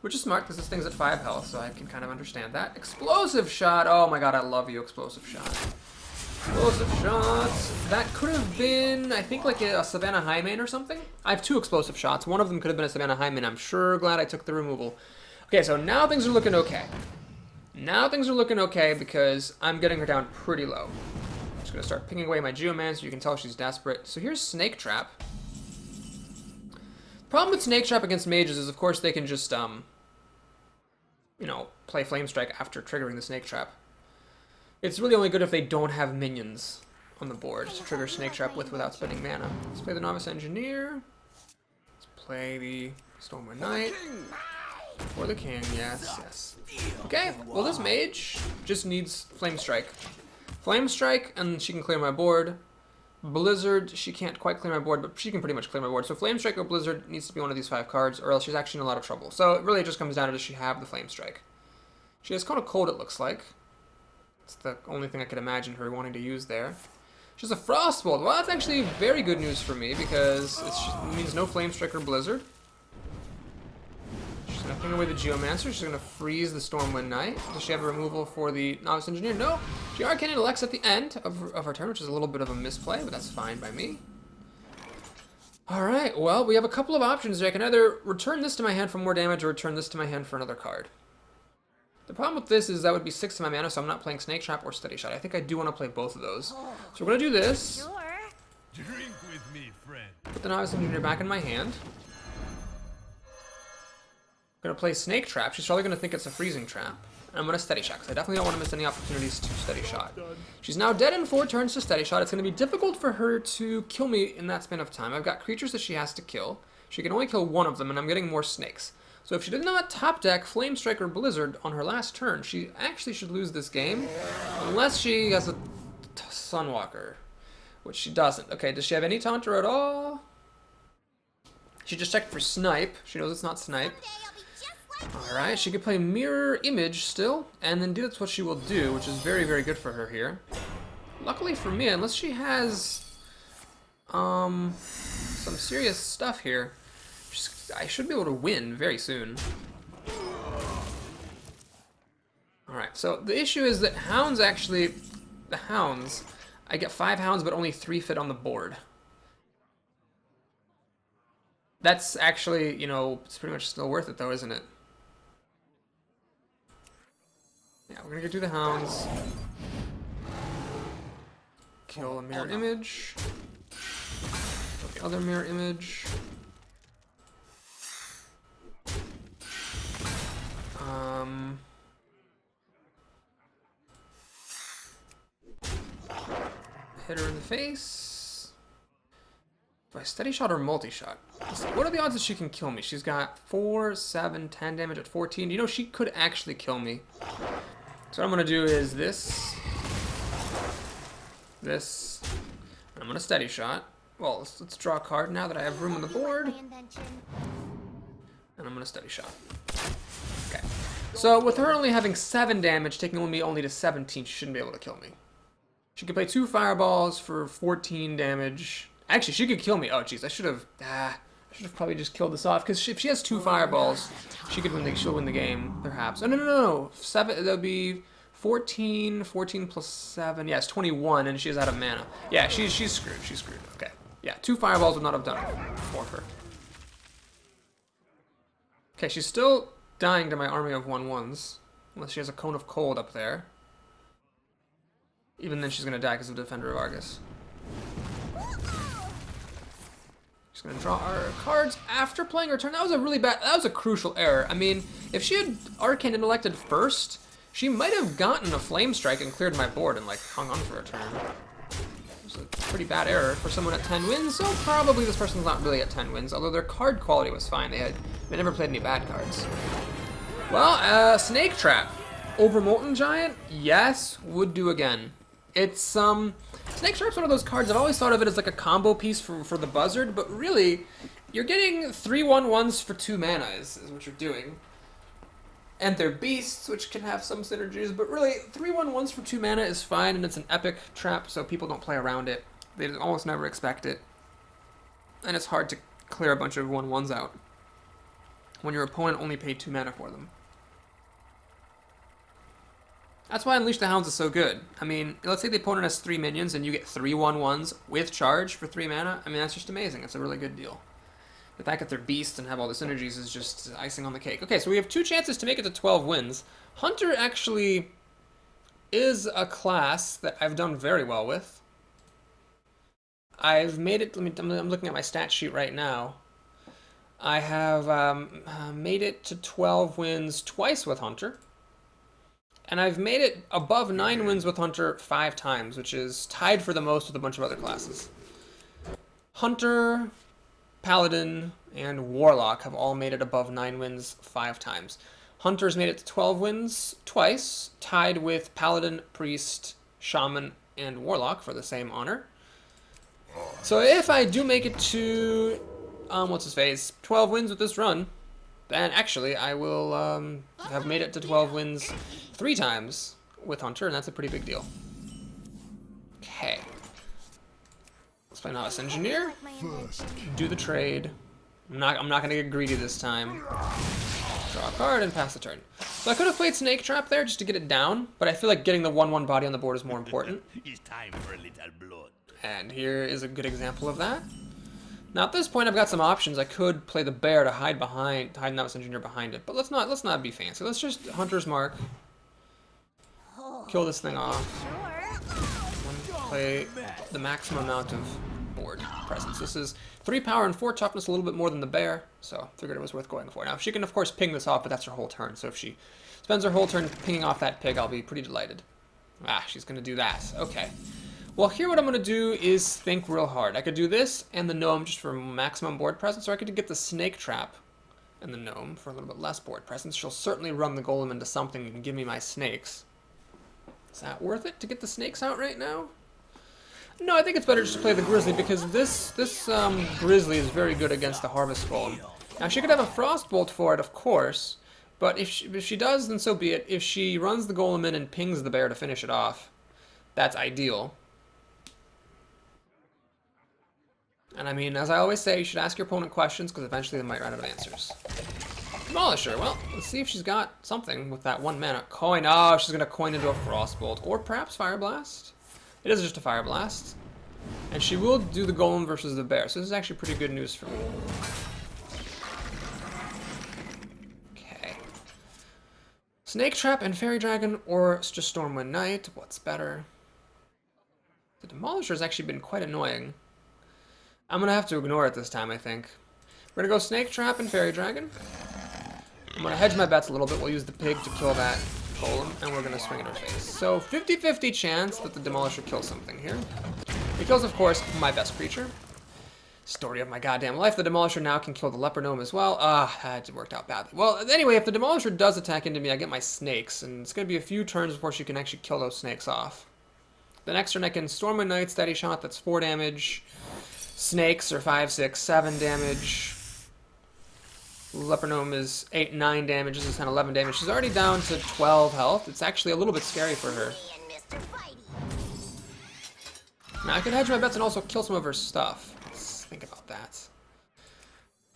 Which is smart, because this thing's at 5 health, so I can kind of understand that. Explosive Shot! Oh my god, I love you, Explosive Shot. Explosive Shots. That could have been, I think, like a Savannah Highmane or something. I have 2 Explosive Shots. One of them could have been a Savannah Highmane. I'm sure glad I took the removal. Okay, so now things are looking okay. Now things are looking okay because I'm getting her down pretty low. I'm just going to start picking away my Geomancer. You can tell she's desperate. So here's Snake Trap. Problem with Snake Trap against mages is, of course, they can just, you know, play Flame Strike after triggering the Snake Trap. It's really only good if they don't have minions on the board to trigger Snake Trap without spending mana. Let's play the Novice Engineer. Let's play the Stormwind Knight. Or the King, yes, yes. Okay, well this mage just needs Flame Strike. Flame Strike, and she can clear my board. Blizzard, she can't quite clear my board, but she can pretty much clear my board. So Flame Strike or Blizzard needs to be one of these 5 cards, or else she's actually in a lot of trouble. So it really just comes down to, does she have the Flame Strike? She has kind of cold, it looks like. It's the only thing I could imagine her wanting to use there. She has a Frostbolt. Well, that's actually very good news for me, because it means no Flame Strike or Blizzard. She's going to ping away the Geomancer. She's going to freeze the Stormwind Knight. Does she have a removal for the Novice Engineer? No. She Arcane Elects at the end of her turn, which is a little bit of a misplay, but that's fine by me. Alright, well, we have a couple of options here. I can either return this to my hand for more damage or return this to my hand for another card. The problem with this is that would be 6 to my mana, so I'm not playing Snake Trap or Steady Shot. I think I do want to play both of those. So we're going to do this. Sure. Drink with me, friend. Put the Novice Engineer back in my hand. I'm going to play Snake Trap. She's probably going to think it's a Freezing Trap. And I'm going to Steady Shot, because I definitely don't want to miss any opportunities to Steady Shot. She's now dead in 4 turns to Steady Shot. It's going to be difficult for her to kill me in that span of time. I've got creatures that she has to kill. She can only kill one of them, and I'm getting more snakes. So if she did not top deck Flame Strike or Blizzard on her last turn, she actually should lose this game, unless she has a Sunwalker. which she doesn't. Okay, does she have any taunter at all? She just checked for snipe. She knows it's not snipe. Someday I'll be just like Alright, she could play mirror image still, and then that's what she will do, which is very, very good for her here. Luckily for me, unless she has some serious stuff here, I should be able to win very soon. Alright, so the issue is that hounds actually, the hounds, I get 5 hounds but only 3 fit on the board. That's actually, you know, it's pretty much still worth it though, isn't it? Yeah, we're gonna go do the hounds. Kill a mirror image. Kill the other mirror image. Hit her in the face. Do I steady shot or multi-shot? What are the odds that she can kill me? She's got 4, 7, 10 damage at 14. You know, she could actually kill me. So what I'm going to do is this, and I'm going to steady shot. Well, let's draw a card now that I have room on the board. my invention. And I'm going to steady shot. Okay. So with her only having 7 damage, taking me only to 17, she shouldn't be able to kill me. She could play 2 fireballs for 14 damage. Actually, she could kill me. Oh, jeez, I should have probably just killed this off, because if she has 2 fireballs, she'll win the game, perhaps. Oh, no. 7, that'll be 14 plus 7. Yeah, it's 21, and she is out of mana. Yeah, she's screwed. She's screwed. Okay. Yeah, 2 fireballs would not have done it for her. Okay, she's still dying to my army of 1/1s, unless she has a cone of cold up there. Even then, she's gonna die because of Defender of Argus. She's gonna draw our cards after playing her turn. That was a crucial error. I mean, if she had Arcane Intellected first, she might have gotten a Flame Strike and cleared my board and like hung on for a turn. It was a pretty bad error for someone at 10 wins, so probably this person's not really at 10 wins, although their card quality was fine. They never played any bad cards. Well, Snake Trap. Over Molten Giant? Yes, would do again. It's, Snake Trap's one of those cards, I've always thought of it as like a combo piece for the Buzzard, but really, you're getting 3 1/1s for 2 mana is what you're doing. And they're beasts, which can have some synergies, but really, 3 1/1s for 2 mana is fine, and it's an epic trap, so people don't play around it. They almost never expect it. And it's hard to clear a bunch of 1/1s out when your opponent only paid 2 mana for them. That's why Unleash the Hounds is so good. I mean, let's say the opponent has 3 minions and you get 3 1/1s with charge for 3 mana. I mean, that's just amazing. It's a really good deal. The fact that they're beasts and have all the synergies is just icing on the cake. Okay, so we have 2 chances to make it to 12 wins. Hunter actually is a class that I've done very well with. I've made it, I'm looking at my stat sheet right now. I have made it to 12 wins twice with Hunter. And I've made it above 9 wins with Hunter 5 times, which is tied for the most with a bunch of other classes. Hunter, Paladin, and Warlock have all made it above 9 wins 5 times. Hunter's made it to 12 wins twice, tied with Paladin, Priest, Shaman, and Warlock for the same honor. So if I do make it to, 12 wins with this run, then actually I will have made it to 12 wins 3 times with Hunter, and that's a pretty big deal. Okay. Let's play Novice Engineer. Do the trade. I'm not gonna get greedy this time. Draw a card and pass the turn. So I could have played Snake Trap there just to get it down, but I feel like getting the 1/1 body on the board is more important. It's time for a little blood. And here is a good example of that. Now at this point I've got some options. I could play the bear to hide Novice Engineer behind it, but let's not be fancy. Let's just Hunter's Mark. Kill this thing off. And play the maximum amount of board presence. This is 3 power and 4 toughness, a little bit more than the bear, so figured it was worth going for. Now she can of course ping this off, but that's her whole turn, so if she spends her whole turn pinging off that pig, I'll be pretty delighted. Ah, she's gonna do that. Okay. Well, here what I'm gonna do is think real hard. I could do this and the gnome just for maximum board presence, or I could get the Snake Trap and the gnome for a little bit less board presence. She'll certainly run the golem into something and give me my snakes. Is that worth it to get the snakes out right now? No, I think it's better just to play the Grizzly because this Grizzly is very good against the Harvest Golem. Now she could have a Frostbolt for it, of course, but if she does, then so be it. If she runs the Golem in and pings the bear to finish it off, that's ideal. And I mean, as I always say, you should ask your opponent questions because eventually they might run out of answers. Demolisher. Well, let's see if she's got something with that 1 mana. Coin. Oh, she's going to coin into a Frostbolt. Or perhaps Fire Blast. It is just a Fire Blast. And she will do the Golem versus the bear. So this is actually pretty good news for me. Okay. Snake Trap and Fairy Dragon or just Stormwind Knight. What's better? The Demolisher has actually been quite annoying. I'm going to have to ignore it this time, I think. We're going to go Snake Trap and Fairy Dragon. I'm going to hedge my bets a little bit. We'll use the pig to kill that golem, and we're going to swing in her face. So 50-50 chance that the Demolisher kills something here. It kills, of course, my best creature. Story of my goddamn life. The Demolisher now can kill the Leper Gnome as well. That worked out badly. Well, anyway, if the Demolisher does attack into me, I get my snakes, and it's going to be a few turns before she can actually kill those snakes off. The next turn I can Stormwind Knight, Steady Shot, that's 4 damage. Snakes are 5, 6, 7 damage. Leper Gnome is 8, 9 damage. This is 10, 11 damage. She's already down to 12 health. It's actually a little bit scary for her. Now I could hedge my bets and also kill some of her stuff. Let's think about that.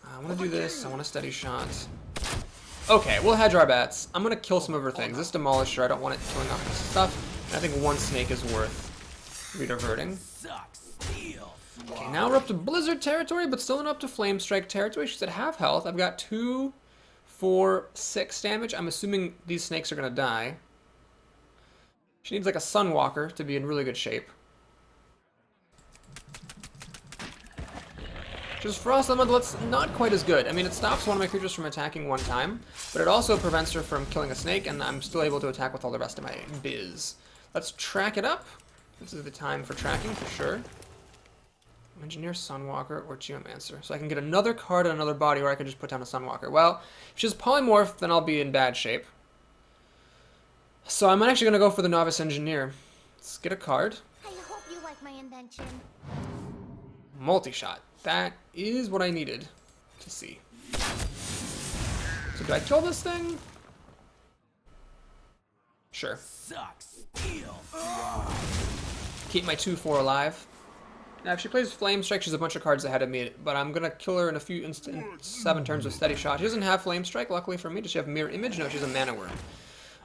I want to do this. I want a Steady Shot. Okay, we'll hedge our bets. I'm going to kill some of her things. This Demolisher, I don't want it killing off my stuff. I think 1 snake is worth reverting. Okay, now we're up to Blizzard territory, but still not up to Flame Strike territory. She's at half health. I've got 2, 4, 6 damage. I'm assuming these snakes are going to die. She needs like a Sunwalker to be in really good shape. Just Frost Elemental, not quite as good. I mean, it stops one of my creatures from attacking 1 time, but it also prevents her from killing a snake, and I'm still able to attack with all the rest of my biz. Let's track it up. This is the time for tracking, for sure. Engineer, Sunwalker, or Geomancer. So I can get another card and another body, or I can just put down a Sunwalker. Well, if she's Polymorph, then I'll be in bad shape. So I'm actually going to go for the Novice Engineer. Let's get a card. I hope you like my invention. Multi-shot. That is what I needed to see. So do I kill this thing? Sure. Keep my 2-4 alive. Now, if she plays Flame Strike, she's a bunch of cards ahead of me, but I'm going to kill her in in 7 turns with Steady Shot. She doesn't have Flame Strike, luckily for me. Does she have Mirror Image? No, she's a Mana Worm.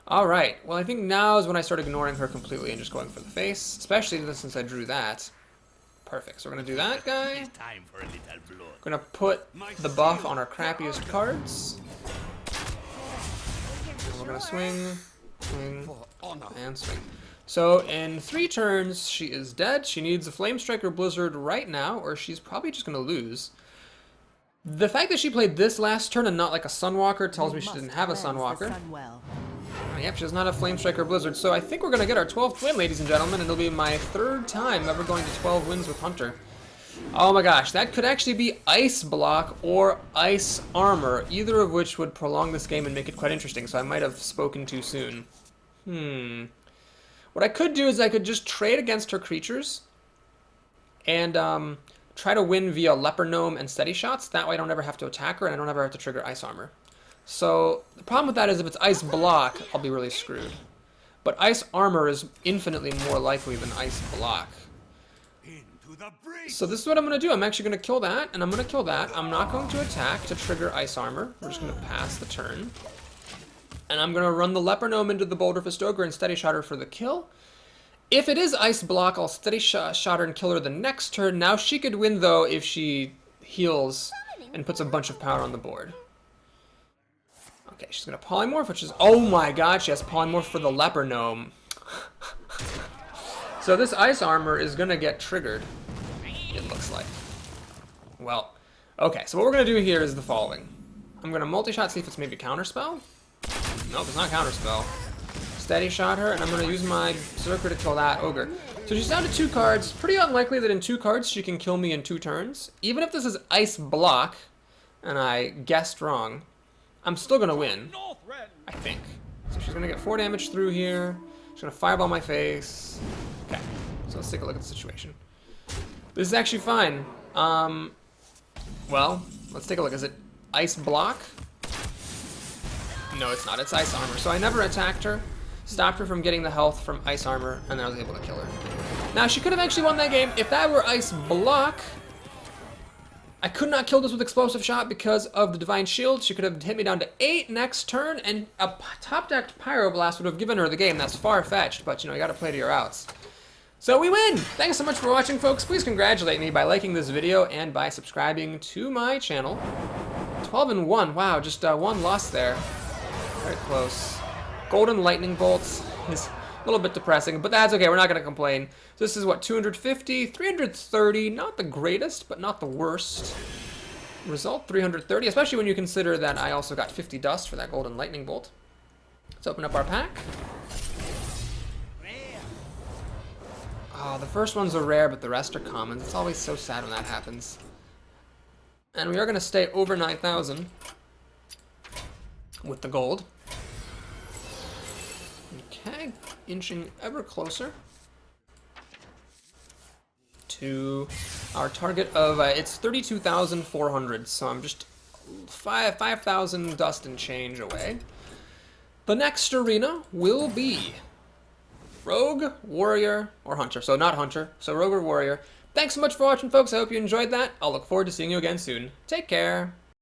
Alright, well, I think now is when I start ignoring her completely and just going for the face, especially since I drew that. Perfect, so we're going to do that guy. Time for a little blood. We're going to put the buff on our crappiest cards. And we're going to swing, swing, and swing. So in 3 turns, she is dead. She needs a Flame Strike or Blizzard right now, or she's probably just going to lose. The fact that she played this last turn and not like a Sunwalker tells me she didn't have a Sunwalker. Yep, she does not have Flame Strike or Blizzard. So I think we're going to get our 12th win, ladies and gentlemen, and it'll be my 3rd time ever going to 12 wins with Hunter. Oh my gosh, that could actually be Ice Block or Ice Armor, either of which would prolong this game and make it quite interesting, so I might have spoken too soon. What I could do is I could just trade against her creatures and try to win via Leper Gnome and Steady Shots. That way I don't ever have to attack her and I don't ever have to trigger Ice Armor. So the problem with that is if it's Ice Block, I'll be really screwed. But Ice Armor is infinitely more likely than Ice Block. So this is what I'm going to do. I'm actually going to kill that, and I'm going to kill that. I'm not going to attack to trigger Ice Armor. We're just going to pass the turn. And I'm going to run the Leper Gnome into the Boulder Fist Ogre and Steady Shot her for the kill. If it is Ice Block, I'll Steady Shot her and kill her the next turn. Now she could win, though, if she heals and puts a bunch of power on the board. Okay, she's going to Polymorph, which is... Oh my god, she has Polymorph for the Leper Gnome. So this Ice Armor is going to get triggered, it looks like. Well, okay, so what we're going to do here is the following. I'm going to multi-shot, see if it's maybe Counterspell. Nope, it's not Counterspell. Steady Shot her, and I'm going to use my Berserker to kill that Ogre. So she's down to 2 cards. Pretty unlikely that in 2 cards she can kill me in 2 turns. Even if this is Ice Block, and I guessed wrong, I'm still going to win, I think. So she's going to get 4 damage through here. She's going to Fireball my face. Okay, so let's take a look at the situation. This is actually fine. Well, let's take a look. Is it ice block? No, it's not. It's ice armor. So I never attacked her, stopped her from getting the health from ice armor, and then I was able to kill her. Now, she could have actually won that game. If that were ice block, I could not kill this with explosive shot because of the divine shield. She could have hit me down to 8 next turn, and a top-decked pyroblast would have given her the game. That's far-fetched, but you know, you gotta play to your outs. So we win! Thanks so much for watching, folks. Please congratulate me by liking this video and by subscribing to my channel. 12-1. Wow, just one loss there. Very close. Golden lightning bolts is a little bit depressing, but that's okay. We're not gonna complain. So this is what, 250, 330. Not the greatest, but not the worst. Result 330, especially when you consider that I also got 50 dust for that golden lightning bolt. Let's open up our pack. Oh, the first one's a rare, but the rest are commons. It's always so sad when that happens. And we are going to stay over 9,000 with the gold. Okay, inching ever closer to our target of, it's 32,400, so I'm just 5,000 dust and change away. The next arena will be Rogue, Warrior, or Hunter. So not Hunter, so Rogue or Warrior. Thanks so much for watching, folks. I hope you enjoyed that. I'll look forward to seeing you again soon. Take care.